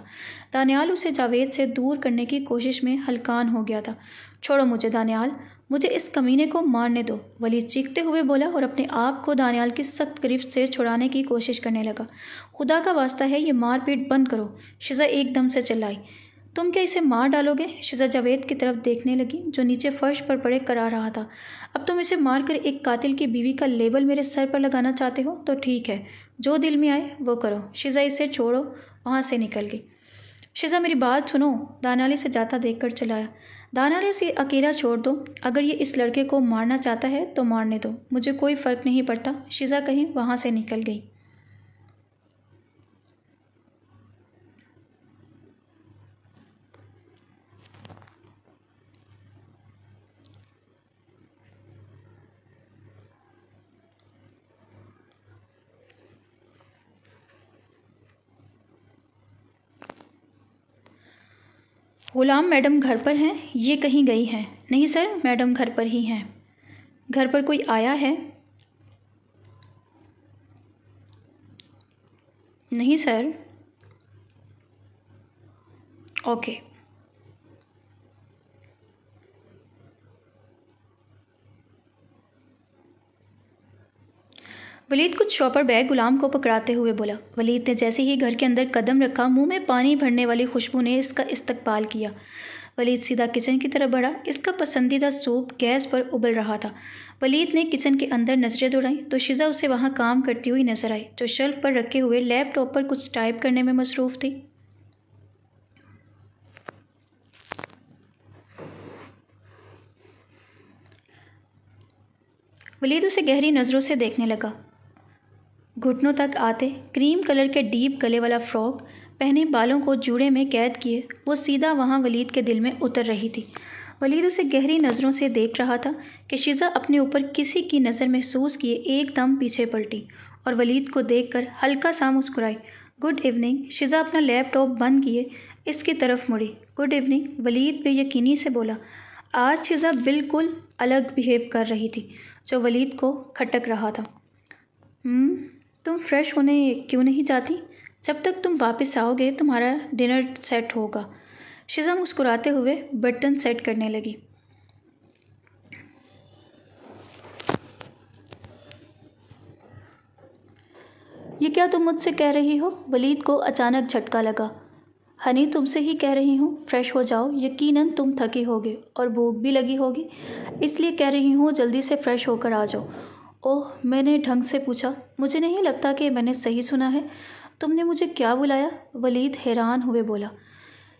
دانیال اسے جاوید سے دور کرنے کی کوشش میں ہلکان ہو گیا تھا۔ چھوڑو مجھے دانیال، مجھے اس کمینے کو مارنے دو، ولید چیختے ہوئے بولا اور اپنے آپ کو دانیال کی سخت گرفت سے چھڑانے کی کوشش کرنے لگا۔ خدا کا واسطہ ہے یہ مار پیٹ بند کرو، شزا ایک دم سے چلائی۔ تم کیا اسے مار ڈالو گے؟ شزا جاوید کی طرف دیکھنے لگی جو نیچے فرش پر پڑے کرا رہا تھا۔ اب تم اسے مار کر ایک قاتل کی بیوی کا لیبل میرے سر پر لگانا چاہتے ہو تو ٹھیک ہے، جو دل میں آئے وہ کرو۔ شزا اسے چھوڑو، وہاں سے نکل گئی۔ شزا میری بات سنو، دانیال اسے جاتا دیکھ کر چلایا۔ دانیال اسے اکیلا چھوڑ دو، اگر یہ اس لڑکے کو مارنا چاہتا ہے تو مارنے دو، مجھے کوئی فرق نہیں پڑتا، شزا کہیں وہاں سے نکل گئی۔ غلام میڈم گھر پر ہیں؟ یہ کہیں گئی ہیں؟ نہیں سر، میڈم گھر پر ہی ہیں۔ گھر پر کوئی آیا ہے؟ نہیں سر۔ اوکے۔ ولید کچھ شاپر بیگ غلام کو پکڑاتے ہوئے بولا۔ ولید نے جیسے ہی گھر کے اندر قدم رکھا، منہ میں پانی بھرنے والی خوشبو نے اس کا استقبال کیا۔ ولید سیدھا کچن کی طرف بڑھا، اس کا پسندیدہ سوپ گیس پر ابل رہا تھا۔ ولید نے کچن کے اندر نظریں دوڑائیں تو شزا اسے وہاں کام کرتی ہوئی نظر آئی، جو شیلف پر رکھے ہوئے لیپ ٹاپ پر کچھ ٹائپ کرنے میں مصروف تھی۔ ولید اسے گہری نظروں سے دیکھنے لگا۔ گھٹنوں تک آتے کریم کلر کے ڈیپ گلے والا فراک پہنے، بالوں کو جوڑے میں قید کیے، وہ سیدھا وہاں ولید کے دل میں اتر رہی تھی۔ ولید اسے گہری نظروں سے دیکھ رہا تھا کہ شزا اپنے اوپر کسی کی نظر محسوس کیے ایک دم پیچھے پلٹی اور ولید کو دیکھ کر ہلکا سا مسکرائی۔ Good evening. شزا اپنا لیپ ٹاپ بند کیے اس کی طرف مڑی۔ گڈ ایوننگ، ولید بے یقینی سے بولا۔ آج شزا بالکل الگ بیہیو کر رہی تھی، جو ولید کو کھٹک رہا تھا۔ تم فریش ہونے کیوں نہیں جاتی؟ جب تک تم واپس آؤ گے تمہارا ڈنر سیٹ ہوگا۔ شزا مسکراتے ہوئے برتن سیٹ کرنے لگی۔ یہ کیا تم مجھ سے کہہ رہی ہو؟ ولید کو اچانک جھٹکا لگا۔ ہنی تم سے ہی کہہ رہی ہوں فریش ہو جاؤ، یقیناً تم تھکے ہوگے اور بھوک بھی لگی ہوگی، اس لیے کہہ رہی ہوں جلدی سے فریش ہو کر آ جاؤ۔ اوہ، میں نے ڈھنگ سے پوچھا، مجھے نہیں لگتا کہ میں نے صحیح سنا ہے، تم نے مجھے کیا بلایا؟ ولید حیران ہوئے بولا،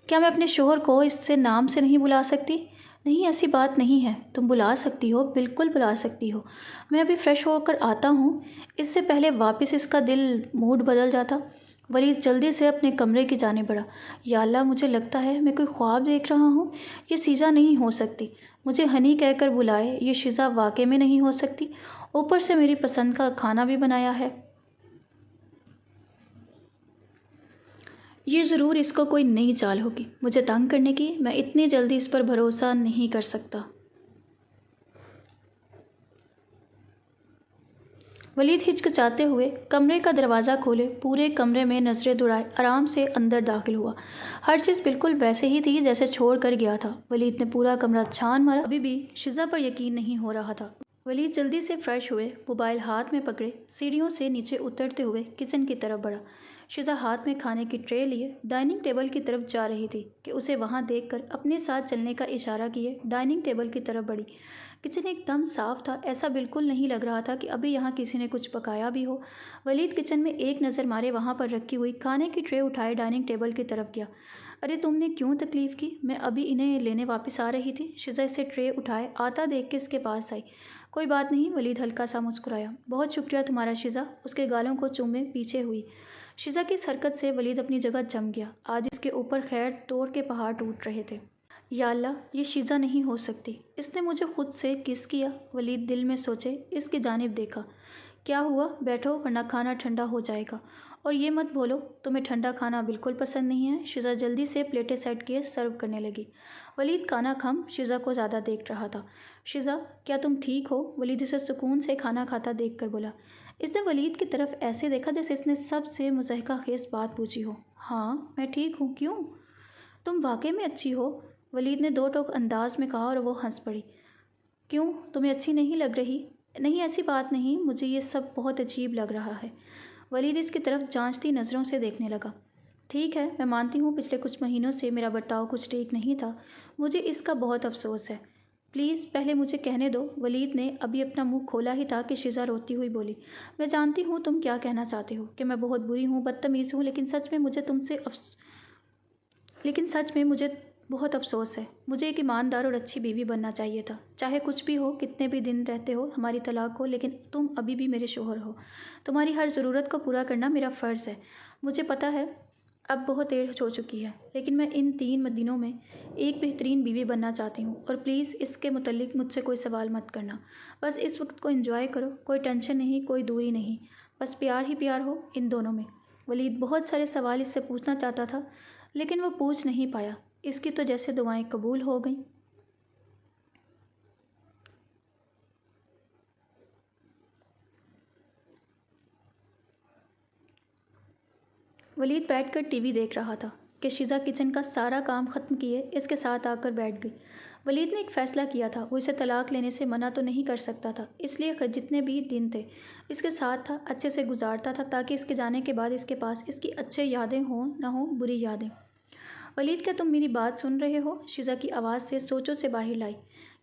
کیا میں اپنے شوہر کو اس سے نام سے نہیں بلا سکتی؟ نہیں، ایسی بات نہیں ہے، تم بلا سکتی ہو، بالکل بلا سکتی ہو، میں ابھی فریش ہو کر آتا ہوں۔ اس سے پہلے واپس اس کا موڈ بدل جاتا۔ ولید جلدی سے اپنے کمرے کی جانب بڑھا۔ یا اللہ، مجھے لگتا ہے میں کوئی خواب دیکھ رہا ہوں، یہ شیزا نہیں ہو سکتی، مجھے ہنی کہہ کر بلائے، یہ شیزا واقعی میں نہیں ہو سکتی، اوپر سے میری پسند کا کھانا بھی بنایا ہے۔ یہ ضرور اس کو کوئی نئی چال ہوگی مجھے تنگ کرنے کی، میں اتنی جلدی اس پر بھروسہ نہیں کر سکتا۔ ولید ہچکچاتے ہوئے کمرے کا دروازہ کھولے، پورے کمرے میں نظریں دوڑائے، آرام سے اندر داخل ہوا۔ ہر چیز بالکل ویسے ہی تھی جیسے چھوڑ کر گیا تھا۔ ولید نے پورا کمرہ چھان مارا، ابھی بھی شیزا پر یقین نہیں ہو رہا تھا۔ ولید جلدی سے فریش ہوئے، موبائل ہاتھ میں پکڑے، سیڑھیوں سے نیچے اترتے ہوئے کچن کی طرف بڑھا۔ شیزا ہاتھ میں کھانے کی ٹرے لیے ڈائننگ ٹیبل کی طرف جا رہی تھی کہ اسے وہاں دیکھ کر اپنے ساتھ چلنے کا اشارہ کیے ڈائننگ ٹیبل کی طرف بڑھی۔ کچن ایک دم صاف تھا، ایسا بالکل نہیں لگ رہا تھا کہ ابھی یہاں کسی نے کچھ پکایا بھی ہو۔ ولید کچن میں ایک نظر مارے وہاں پر رکھی ہوئی کھانے کی ٹرے اٹھائے ڈائننگ ٹیبل کی طرف گیا۔ ارے تم نے کیوں تکلیف کی؟ میں ابھی انہیں لینے واپس آ رہی تھی۔ شیزا اسے ٹرے اٹھائے آتا دیکھ کے اس کے پاس آئی۔ کوئی بات نہیں، ولید ہلکا سا مسکرایا۔ بہت شکریہ تمہارا شیزا، اس کے گالوں کو چومے پیچھے ہوئی۔ شیزا کی اس حرکت سے ولید اپنی جگہ جم گیا، آج اس کے اوپر خیر توڑ کے پہاڑ ٹوٹ رہے تھے۔ یا اللہ، یہ شیزا نہیں ہو سکتی، اس نے مجھے خود سے کس کیا؟ ولید دل میں سوچے، اس کی جانب دیکھا۔ کیا ہوا؟ بیٹھو ورنہ کھانا ٹھنڈا ہو جائے گا، اور یہ مت بھولو تمہیں ٹھنڈا کھانا بالکل پسند نہیں ہے۔ شیزا جلدی سے پلیٹیں سیٹ کیے سرو کرنے لگی۔ ولید کھانا کھم شیزا کو زیادہ دیکھ رہا تھا۔ شیزا، کیا تم ٹھیک ہو؟ ولید اسے سکون سے کھانا کھاتا دیکھ کر بولا۔ اس نے ولید کی طرف ایسے دیکھا جیسے اس نے سب سے مضحکہ خیز بات پوچھی ہو۔ ہاں میں ٹھیک ہوں، کیوں؟ تم واقعی میں اچھی ہو، ولید نے دو ٹوک انداز میں کہا اور وہ ہنس پڑی۔ کیوں، تمہیں اچھی نہیں لگ رہی؟ نہیں ایسی بات نہیں، مجھے یہ سب بہت عجیب لگ رہا ہے۔ ولید اس کی طرف جانچتی نظروں سے دیکھنے لگا۔ ٹھیک ہے، میں مانتی ہوں پچھلے کچھ مہینوں سے میرا برتاؤ کچھ ٹھیک نہیں تھا، مجھے اس کا بہت افسوس ہے۔ پلیز پہلے مجھے کہنے دو۔ ولید نے ابھی اپنا منہ کھولا ہی تھا کہ شیزا روتی ہوئی بولی، میں جانتی ہوں تم کیا کہنا چاہتے ہو، کہ میں بہت بری ہوں، بدتمیز ہوں، لیکن سچ میں مجھے بہت افسوس ہے۔ مجھے ایک ایماندار اور اچھی بیوی بننا چاہیے تھا، چاہے کچھ بھی ہو، کتنے بھی دن رہتے ہو ہماری طلاق کو، لیکن تم ابھی بھی میرے شوہر ہو، تمہاری ہر ضرورت کو پورا کرنا میرا فرض ہے۔ مجھے پتہ ہے اب بہت دیر ہو چکی ہے، لیکن میں ان 3 دنوں میں ایک بہترین بیوی بننا چاہتی ہوں، اور پلیز اس کے متعلق مجھ سے کوئی سوال مت کرنا۔ بس اس وقت کو انجوائے کرو، کوئی ٹینشن نہیں، کوئی دوری نہیں، بس پیار ہی پیار ہو ان دونوں میں۔ ولید بہت سارے سوال اس سے پوچھنا چاہتا تھا، لیکن وہ پوچھ نہیں پایا، اس کی تو جیسے دعائیں قبول ہو گئیں۔ ولید بیٹھ کر ٹی وی دیکھ رہا تھا کہ شیزا کچن کا سارا کام ختم کیے اس کے ساتھ آ کر بیٹھ گئی۔ ولید نے ایک فیصلہ کیا تھا، وہ اسے طلاق لینے سے منع تو نہیں کر سکتا تھا، اس لیے جتنے بھی دن تھے اس کے ساتھ تھا، اچھے سے گزارتا تھا، تاکہ اس کے جانے کے بعد اس کے پاس اس کی اچھے یادیں ہوں نہ ہوں بری یادیں۔ ولید، کیا تم میری بات سن رہے ہو؟ شیزا کی آواز سے سوچوں سے باہر لائی۔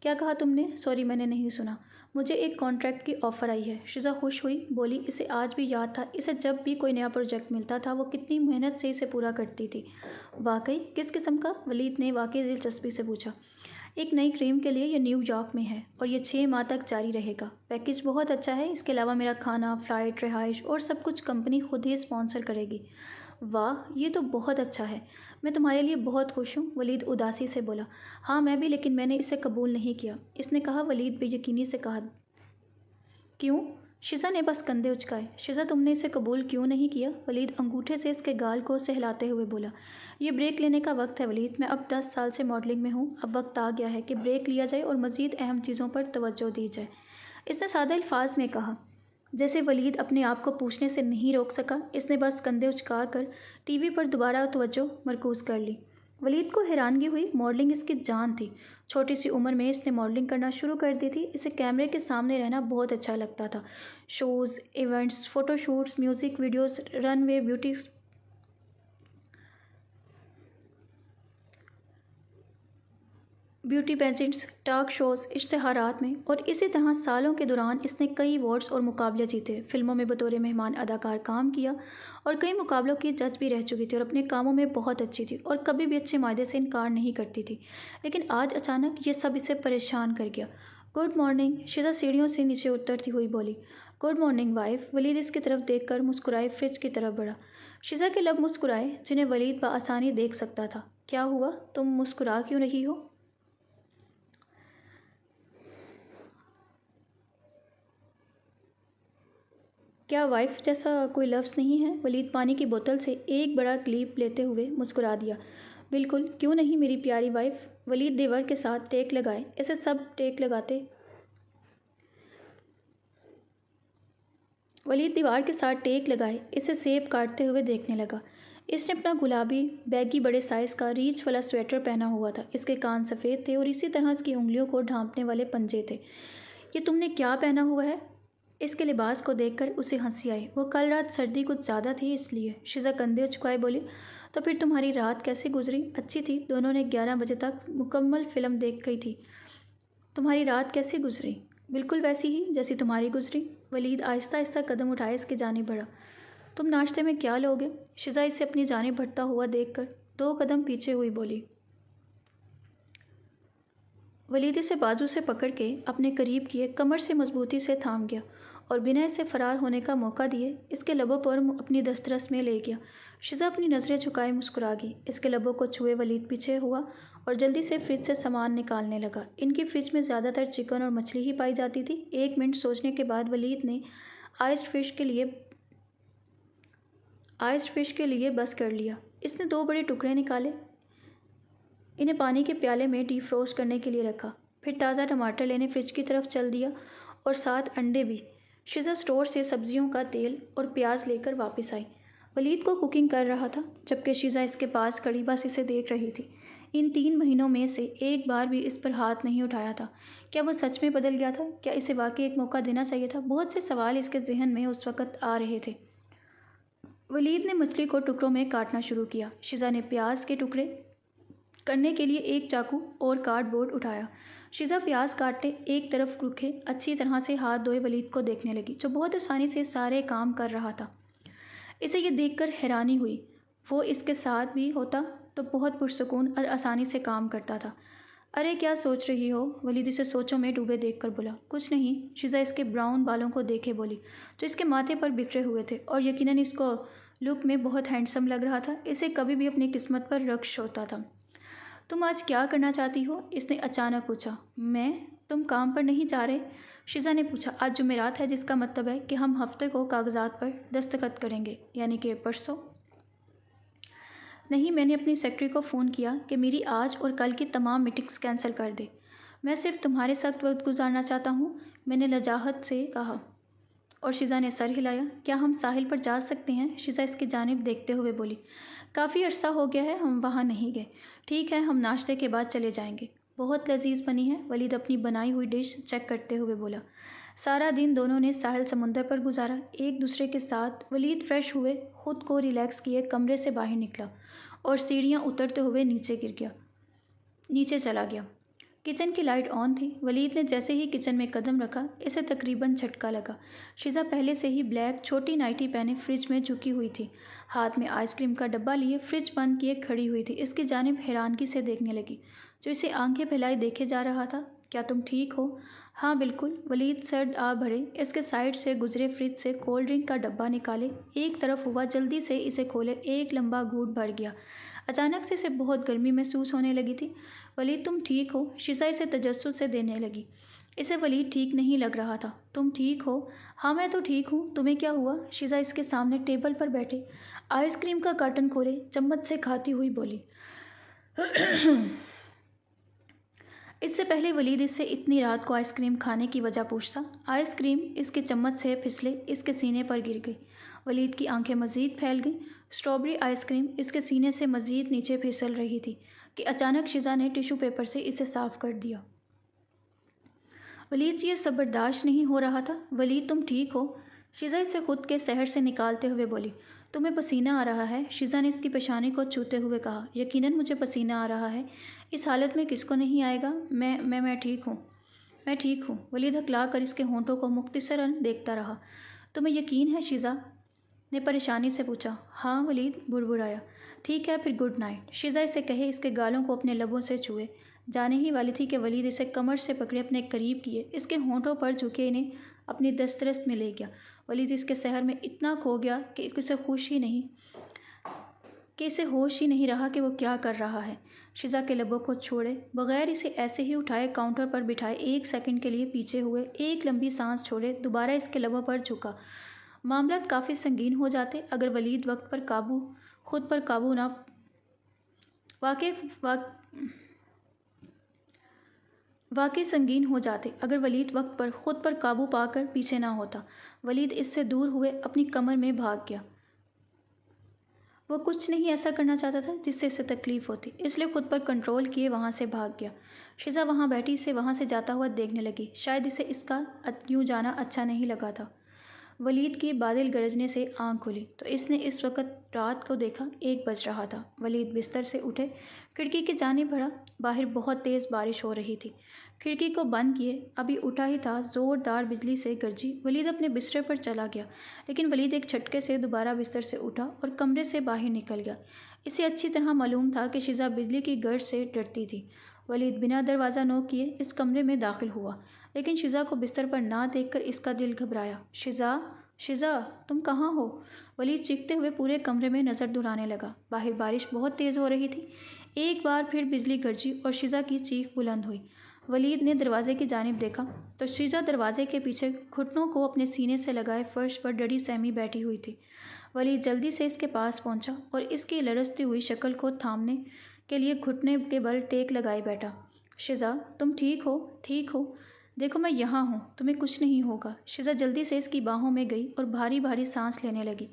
کیا کہا تم نے؟ سوری، میں نے نہیں سنا۔ مجھے ایک کانٹریکٹ کی آفر آئی ہے۔ شیزا خوش ہوئی، بولی، اسے آج بھی یاد تھا اسے جب بھی کوئی نیا پروجیکٹ ملتا تھا وہ کتنی محنت سے اسے پورا کرتی تھی۔ واقعی؟ کس قسم کا؟ ولید نے واقعی دلچسپی سے پوچھا۔ ایک نئی کریم کے لیے، یہ نیو یارک میں ہے اور یہ 6 ماہ تک جاری رہے گا۔ پیکیج بہت اچھا ہے، اس کے علاوہ میرا کھانا، فلائٹ، رہائش اور سب کچھ کمپنی خود ہی اسپانسر کرے گی۔ واہ، یہ تو بہت اچھا ہے، میں تمہارے لیے بہت خوش ہوں، ولید اداسی سے بولا۔ ہاں میں بھی، لیکن میں نے اسے قبول نہیں کیا، اس نے کہا۔ ولید بے یقینی سے کہا، کیوں؟ شیزا نے بس کندھے اچکائے۔ شیزا، تم نے اسے قبول کیوں نہیں کیا؟ ولید انگوٹھے سے اس کے گال کو سہلاتے ہوئے بولا۔ یہ بریک لینے کا وقت ہے ولید، میں اب 10 سال سے ماڈلنگ میں ہوں، اب وقت آ گیا ہے کہ بریک لیا جائے اور مزید اہم چیزوں پر توجہ دی جائے، اس نے سادہ الفاظ میں کہا۔ جیسے ولید اپنے آپ کو پوچھنے سے نہیں روک سکا، اس نے بس کندھے اچکا کر ٹی وی پر دوبارہ توجہ مرکوز کر لی۔ ولید کو حیرانگی ہوئی، ماڈلنگ اس کی جان تھی، چھوٹی سی عمر میں اس نے ماڈلنگ کرنا شروع کر دی تھی، اسے کیمرے کے سامنے رہنا بہت اچھا لگتا تھا، shows, events, photo shoots, music videos, runway, beauty beauty pageants, talk shows, اشتہارات میں، اور اسی طرح سالوں کے دوران اس نے کئی ایوارڈز اور مقابلے جیتے، فلموں میں بطور مہمان اداکار کام کیا اور کئی مقابلوں کی جج بھی رہ چکی تھی اور اپنے کاموں میں بہت اچھی تھی اور کبھی بھی اچھے معاہدے سے انکار نہیں کرتی تھی۔ لیکن آج اچانک یہ سب اسے پریشان کر گیا۔ گڈ مارننگ، شیزا سیڑھیوں سے نیچے اترتی ہوئی بولی۔ Good morning wife. ولید اس کی طرف دیکھ کر مسکرائے فریج کی طرف بڑھا۔ شیزا کے لب مسکرائے جنہیں ولید بآسانی دیکھ سکتا تھا۔ کیا ہوا؟ تم مسکرا کیوں رہی ہو؟ کیا وائف جیسا کوئی لفظ نہیں ہے؟ ولید پانی کی بوتل سے ایک بڑا کلیپ لیتے ہوئے مسکرا دیا۔ بالکل، کیوں نہیں میری پیاری وائف؟ ولید دیور کے ساتھ ٹیک لگائے، اسے سب ٹیک لگاتے۔ ولید دیوار کے ساتھ ٹیک لگائے اسے سیب کاٹتے ہوئے دیکھنے لگا۔ اس نے اپنا گلابی بیگی بڑے سائز کا ریچھ والا سویٹر پہنا ہوا تھا۔ اس کے کان سفید تھے اور اسی طرح اس کی انگلیوں کو ڈھانپنے والے پنجے تھے۔ یہ تم نے کیا پہنا ہوا ہے؟ اس کے لباس کو دیکھ کر اسے ہنسی آئی۔ وہ کل رات سردی کچھ زیادہ تھی اس لیے۔ شیزا کندھے جھکائے بولی۔ تو پھر تمہاری رات کیسے گزری؟ اچھی تھی، دونوں نے 11 بجے تک مکمل فلم دیکھ گئی تھی۔ تمہاری رات کیسے گزری؟ بالکل ویسی ہی جیسی تمہاری گزری۔ ولید آہستہ آہستہ قدم اٹھائے اس کی جانب بڑھا۔ تم ناشتے میں کیا لوگے؟ شیزا اسے اپنی جانب بڑھتا ہوا دیکھ کر 2 قدم پیچھے ہوئی بولی۔ ولید اسے بازو سے پکڑ کے اپنے قریب کیے، کمر سے مضبوطی سے تھام گیا اور بنا اسے فرار ہونے کا موقع دیے اس کے لبوں پر اپنی دسترس میں لے گیا۔ شیزا اپنی نظریں جھکائے مسکرا گئی۔ اس کے لبوں کو چھوئے ولید پیچھے ہوا اور جلدی سے فریج سے سامان نکالنے لگا۔ ان کی فریج میں زیادہ تر چکن اور مچھلی ہی پائی جاتی تھی۔ 1 منٹ سوچنے کے بعد ولید نے آئسڈ فش کے لیے بس کر لیا۔ اس نے 2 بڑے ٹکڑے نکالے، انہیں پانی کے پیالے میں ڈی فروسٹ کرنے کے لیے رکھا، پھر تازہ ٹماٹر لینے فریج کی طرف چل دیا اور ساتھ انڈے بھی۔ شیزا اسٹور سے سبزیوں کا تیل اور پیاز لے کر واپس آئی۔ ولید کو کوکنگ کر رہا تھا جبکہ شیزا اس کے پاس کھڑی بس اسے دیکھ رہی تھی۔ ان 3 مہینوں میں سے ایک بار بھی اس پر ہاتھ نہیں اٹھایا تھا۔ کیا وہ سچ میں بدل گیا تھا؟ کیا اسے واقعی ایک موقع دینا چاہیے تھا؟ بہت سے سوال اس کے ذہن میں اس وقت آ رہے تھے۔ ولید نے مچھلی کو ٹکڑوں میں کاٹنا شروع کیا۔ شیزا نے پیاز کے ٹکڑے کرنے کے لیے ایک چاقو اور کارڈ بورڈ اٹھایا۔ شیزا پیاز کاٹتے ایک طرف رکھے اچھی طرح سے ہاتھ دھوئے ولید کو دیکھنے لگی جو بہت آسانی سے سارے کام کر رہا تھا۔ اسے یہ دیکھ کر حیرانی ہوئی، وہ اس کے ساتھ بھی ہوتا تو بہت پرسکون اور آسانی سے کام کرتا تھا۔ ارے کیا سوچ رہی ہو؟ ولید اسے سوچوں میں ڈوبے دیکھ کر بولا۔ کچھ نہیں۔ شیزا اس کے براؤن بالوں کو دیکھے بولی جو اس کے ماتھے پر بکھرے ہوئے تھے اور یقیناً اس کو لک میں بہت ہینڈسم لگ رہا تھا۔ اسے کبھی بھی اپنی قسمت پر رکش ہوتا تھا۔ تم آج کیا کرنا چاہتی ہو؟ اس نے اچانک پوچھا۔ میں؟ تم کام پر نہیں جا رہے؟ شیزا نے پوچھا۔ آج جمعرات ہے جس کا مطلب ہے کہ ہم ہفتے کو کاغذات پر دستخط کریں گے، یعنی کہ پرسوں۔ نہیں، میں نے اپنی سیکرٹری کو فون کیا کہ میری آج اور کل کی تمام میٹنگز کینسل کر دے۔ میں صرف تمہارے ساتھ وقت گزارنا چاہتا ہوں، میں نے لجاجت سے کہا، اور شیزا نے سر ہلایا۔ کیا ہم ساحل پر جا سکتے ہیں؟ شیزا اس کی جانب دیکھتے ہوئے بولی۔ کافی عرصہ ہو گیا ہے ہم وہاں نہیں گئے۔ ٹھیک ہے، ہم ناشتے کے بعد چلے جائیں گے۔ بہت لذیذ بنی ہے، ولید اپنی بنائی ہوئی ڈش چیک کرتے ہوئے بولا۔ سارا دن دونوں نے ساحل سمندر پر گزارا، ایک دوسرے کے ساتھ۔ ولید فریش ہوئے خود کو ریلیکس کیے کمرے سے باہر نکلا اور سیڑھیاں اترتے ہوئے نیچے چلا گیا۔ کچن کی لائٹ آن تھی۔ ولید نے جیسے ہی کچن میں قدم رکھا اسے تقریباً جھٹکا لگا۔ شیزا پہلے سے ہی بلیک چھوٹی نائٹی پہنے فریج میں جھکی ہوئی تھی، ہاتھ میں آئس کریم کا ڈبہ لیے فریج بند کیے کھڑی ہوئی تھی۔ اس کی جانب حیرانگی سے دیکھنے لگی جو اسے آنکھیں پھیلائے دیکھے جا رہا تھا۔ کیا تم ٹھیک ہو؟ ہاں بالکل۔ ولید سرد آب بھرے اس کے سائڈ سے گزرے فریج سے کولڈ ڈرنک کا ڈبہ نکالے ایک طرف ہوا، جلدی سے اسے کھولے، ایک لمبا گھونٹ بھر گیا۔ اچانک سے اسے بہت گرمی محسوس ہونے لگی تھی۔ ولید تم ٹھیک ہو؟ شیزا اسے تجسس سے دینے لگی۔ اسے ولید ٹھیک نہیں لگ رہا تھا۔ تم ٹھیک ہو؟ ہاں میں تو ٹھیک ہوں، تمہیں کیا ہوا؟ شیزا اس کے سامنے ٹیبل پر بیٹھے آئس کریم کا کارٹن کھولے چمچ سے کھاتی ہوئی بولی۔ اس سے پہلے ولید اس سے اتنی رات کو آئس کریم کھانے کی وجہ پوچھتا، آئس کریم اس کے چمچ سے پھسلے اس کے سینے پر گر گئی۔ ولید کی آنکھیں مزید پھیل گئیں۔ اسٹرابری آئس کریم اس کے سینے سے مزید نیچے پھسل رہی تھی کہ اچانک شیزا نے ٹیشو پیپر سے اسے صاف کر دیا۔ ولید سے یہ سب برداشت نہیں ہو رہا تھا۔ ولید تم ٹھیک ہو؟ شیزا اسے خود کے سحر سے نکالتے ہوئے بولی۔ تمہیں پسینہ آ رہا ہے؟ شیزا نے اس کی پیشانی کو چھوتے ہوئے کہا۔ یقیناً مجھے پسینہ آ رہا ہے، اس حالت میں کس کو نہیں آئے گا؟ میں ٹھیک ہوں، میں ٹھیک ہوں۔ ولید ہکلا کر اس کے ہونٹوں کو مختصراً دیکھتا رہا۔ تمہیں یقین ہے؟ شیزا نے پریشانی سے پوچھا۔ ہاں، ولید بڑبڑایا۔ ٹھیک ہے پھر، گڈ نائٹ۔ شیزا اسے کہے اس کے گالوں کو اپنے لبوں سے چھوئے جانے ہی والی تھی کہ ولید اسے کمر سے پکڑے اپنے قریب کیے، اس کے ہونٹوں پر جھکے انہیں اپنی دسترس میں لے گیا۔ ولید اس کے سحر میں اتنا کھو گیا کہ اسے ہوش ہی نہیں رہا کہ وہ کیا کر رہا ہے۔ شیزا کے لبوں کو چھوڑے بغیر اسے ایسے ہی اٹھائے کاؤنٹر پر بٹھائے 1 سیکنڈ کے لیے پیچھے ہوئے، ایک لمبی سانس چھوڑے دوبارہ اس کے لبوں پر جھکا۔ معاملات کافی سنگین ہو جاتے اگر ولید خود پر قابو نہ واقعی سنگین ہو جاتے اگر ولید وقت پر خود پر قابو پا کر پیچھے نہ ہوتا۔ ولید اس سے دور ہوئے اپنی کمر میں بھاگ گیا۔ وہ کچھ نہیں ایسا کرنا چاہتا تھا جس سے اسے تکلیف ہوتی، اس لیے خود پر کنٹرول کیے وہاں سے بھاگ گیا۔ شیزا وہاں بیٹھی اسے وہاں سے جاتا ہوا دیکھنے لگی۔ شاید اسے اس کا یوں جانا اچھا نہیں لگا تھا۔ ولید کی بادل گرجنے سے آنکھ کھلی تو اس نے اس وقت رات کو دیکھا 1 بج رہا تھا۔ ولید بستر سے اٹھے، کھڑکی کی جانب بڑھا۔ باہر بہت تیز بارش ہو رہی تھی۔ کھڑکی کو بند کیے ابھی اٹھا ہی تھا، زوردار بجلی سے گرجی۔ ولید اپنے بستر پر چلا گیا، لیکن ولید ایک جھٹکے سے دوبارہ بستر سے اٹھا اور کمرے سے باہر نکل گیا۔ اسے اچھی طرح معلوم تھا کہ شیزا بجلی کی گرج سے ڈرتی تھی۔ ولید بنا دروازہ نوک کیے اس کمرے میں داخل ہوا، لیکن شیزا کو بستر پر نہ دیکھ کر اس کا دل گھبرایا۔ شیزا تم کہاں ہو؟ ولید چیختے ہوئے پورے کمرے میں نظر دوڑانے لگا۔ باہر بارش بہت تیز ہو رہی تھی۔ ایک بار پھر بجلی گرجی اور شیزا کی چیخ بلند ہوئی۔ ولید نے دروازے کی جانب دیکھا تو شیزا دروازے کے پیچھے گھٹنوں کو اپنے سینے سے لگائے فرش پر ڈری سہمی بیٹھی ہوئی تھی۔ ولید جلدی سے اس کے پاس پہنچا اور اس کی لرزتی ہوئی شکل کو تھامنے کے لیے گھٹنے کے بل ٹیک لگائے بیٹھا۔ شیزا تم ٹھیک ہو؟ ٹھیک ہو؟ دیکھو میں یہاں ہوں، تمہیں کچھ نہیں ہوگا۔ شیزا جلدی سے اس کی باہوں میں گئی اور بھاری بھاری سانس لینے لگی۔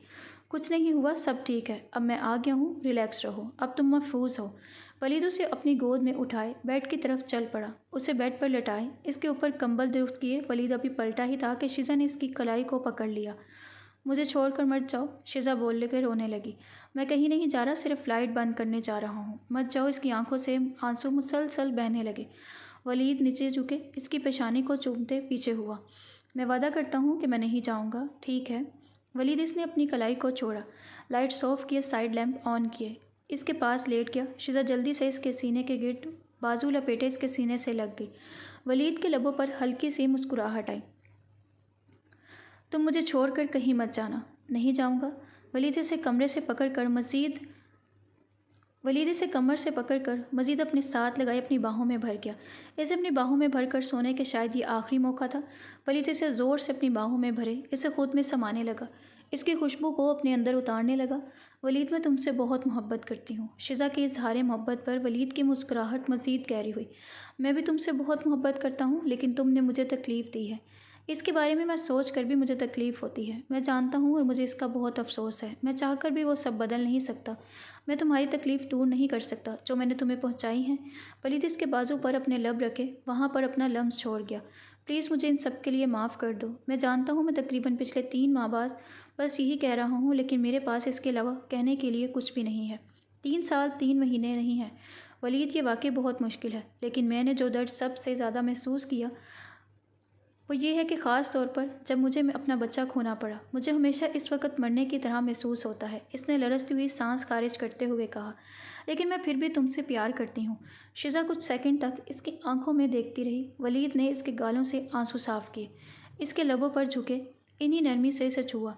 کچھ نہیں ہوا، سب ٹھیک ہے، اب میں آ گیا ہوں، ریلیکس رہو، اب تم محفوظ ہو۔ ولید اسے اپنی گود میں اٹھائے بیڈ کی طرف چل پڑا، اسے بیڈ پر لٹائے، اس کے اوپر کمبل درست کیے۔ ولید ابھی پلٹا ہی تھا کہ شیزا نے اس کی کلائی کو پکڑ لیا۔ مجھے چھوڑ کر مت جاؤ، شیزا بول کے رونے لگی۔ میں کہیں نہیں جا رہا، صرف لائٹ بند کرنے جا رہا ہوں، مت جاؤ۔ اس کی آنکھوں سے آنسو مسلسل بہنے لگے۔ ولید نیچے جھکے اس کی پیشانی کو چومتے پیچھے ہوا۔ میں وعدہ کرتا ہوں کہ میں نہیں جاؤں گا، ٹھیک ہے؟ ولید اس نے اپنی کلائی کو چھوڑا، لائٹس آف کیے، سائڈ لیمپ آن کیے، اس کے پاس لیٹ گیا۔ شیزا جلدی سے اس کے سینے کے گرد بازو لپیٹے اس کے سینے سے لگ گئی۔ ولید کے لبوں پر ہلکی سی مسکراہٹ آئی۔ تم مجھے چھوڑ کر کہیں مت جانا۔ نہیں جاؤں گا۔ ولید اسے کمر سے پکڑ کر مزید اپنے ساتھ لگائے اپنی باہوں میں بھر گیا۔ اسے اپنی باہوں میں بھر کر سونے کے شاید یہ آخری موقع تھا۔ ولید اسے زور سے اپنی باہوں میں بھرے، اسے خود میں سمانے لگا، اس کی خوشبو کو اپنے اندر اتارنے لگا۔ ولید میں تم سے بہت محبت کرتی ہوں۔ شیزا کے اظہار محبت پر ولید کی مسکراہٹ مزید گہری ہوئی۔ میں بھی تم سے بہت محبت کرتا ہوں، لیکن تم نے مجھے تکلیف دی ہے، اس کے بارے میں سوچ کر بھی مجھے تکلیف ہوتی ہے، میں جانتا ہوں اور مجھے اس کا بہت افسوس ہے۔ میں چاہ کر بھی وہ سب بدل نہیں سکتا، میں تمہاری تکلیف دور نہیں کر سکتا جو میں نے تمہیں پہنچائی ہے۔ ولید اس کے بازو پر اپنے لب رکھے وہاں پر اپنا لمس چھوڑ گیا۔ پلیز مجھے ان سب کے لیے معاف کر دو۔ میں جانتا ہوں میں تقریباً پچھلے 3 ماہ بعد بس یہی کہہ رہا ہوں، لیکن میرے پاس اس کے علاوہ کہنے کے لیے کچھ بھی نہیں ہے۔ 3 سال 3 مہینے نہیں ہیں ولید، یہ واقعی بہت مشکل ہے، لیکن میں نے جو درد سب سے زیادہ محسوس کیا وہ یہ ہے کہ خاص طور پر جب مجھے اپنا بچہ کھونا پڑا، مجھے ہمیشہ اس وقت مرنے کی طرح محسوس ہوتا ہے۔ اس نے لرزتی ہوئی سانس خارج کرتے ہوئے کہا، لیکن میں پھر بھی تم سے پیار کرتی ہوں۔ شیزا کچھ سیکنڈ تک اس کی آنکھوں میں دیکھتی رہی۔ ولید نے اس کے گالوں سے آنسو صاف کیے، اس کے لبوں پر جھکے، انہی نرمی سے اسے چھوا۔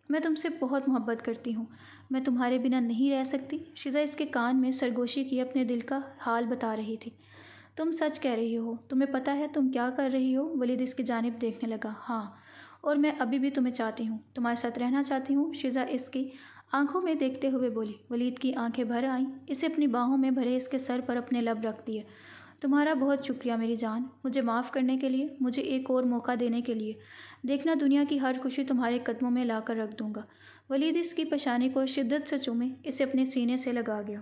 میں تم سے بہت محبت کرتی ہوں، میں تمہارے بنا نہیں رہ سکتی۔ شیزا اس کے کان میں سرگوشی کیے اپنے دل کا حال بتا رہی تھی۔ تم سچ کہہ رہی ہو، تمہیں پتہ ہے تم کیا کر رہی ہو؟ ولید اس کی جانب دیکھنے لگا۔ ہاں، اور میں ابھی بھی تمہیں چاہتی ہوں، تمہارے ساتھ رہنا چاہتی ہوں، شیزا اس کی آنکھوں میں دیکھتے ہوئے بولی۔ ولید کی آنکھیں بھر آئیں، اسے اپنی باہوں میں بھرے اس کے سر پر اپنے لب رکھ دیے۔ تمہارا بہت شکریہ میری جان، مجھے معاف کرنے کے لیے، مجھے ایک اور موقع دینے کے لیے۔ دیکھنا دنیا کی ہر خوشی تمہارے قدموں میں لا کر رکھ دوں گا۔ ولید اس کی پیشانی کو شدت سے چومے اسے اپنے سینے سے لگا گیا۔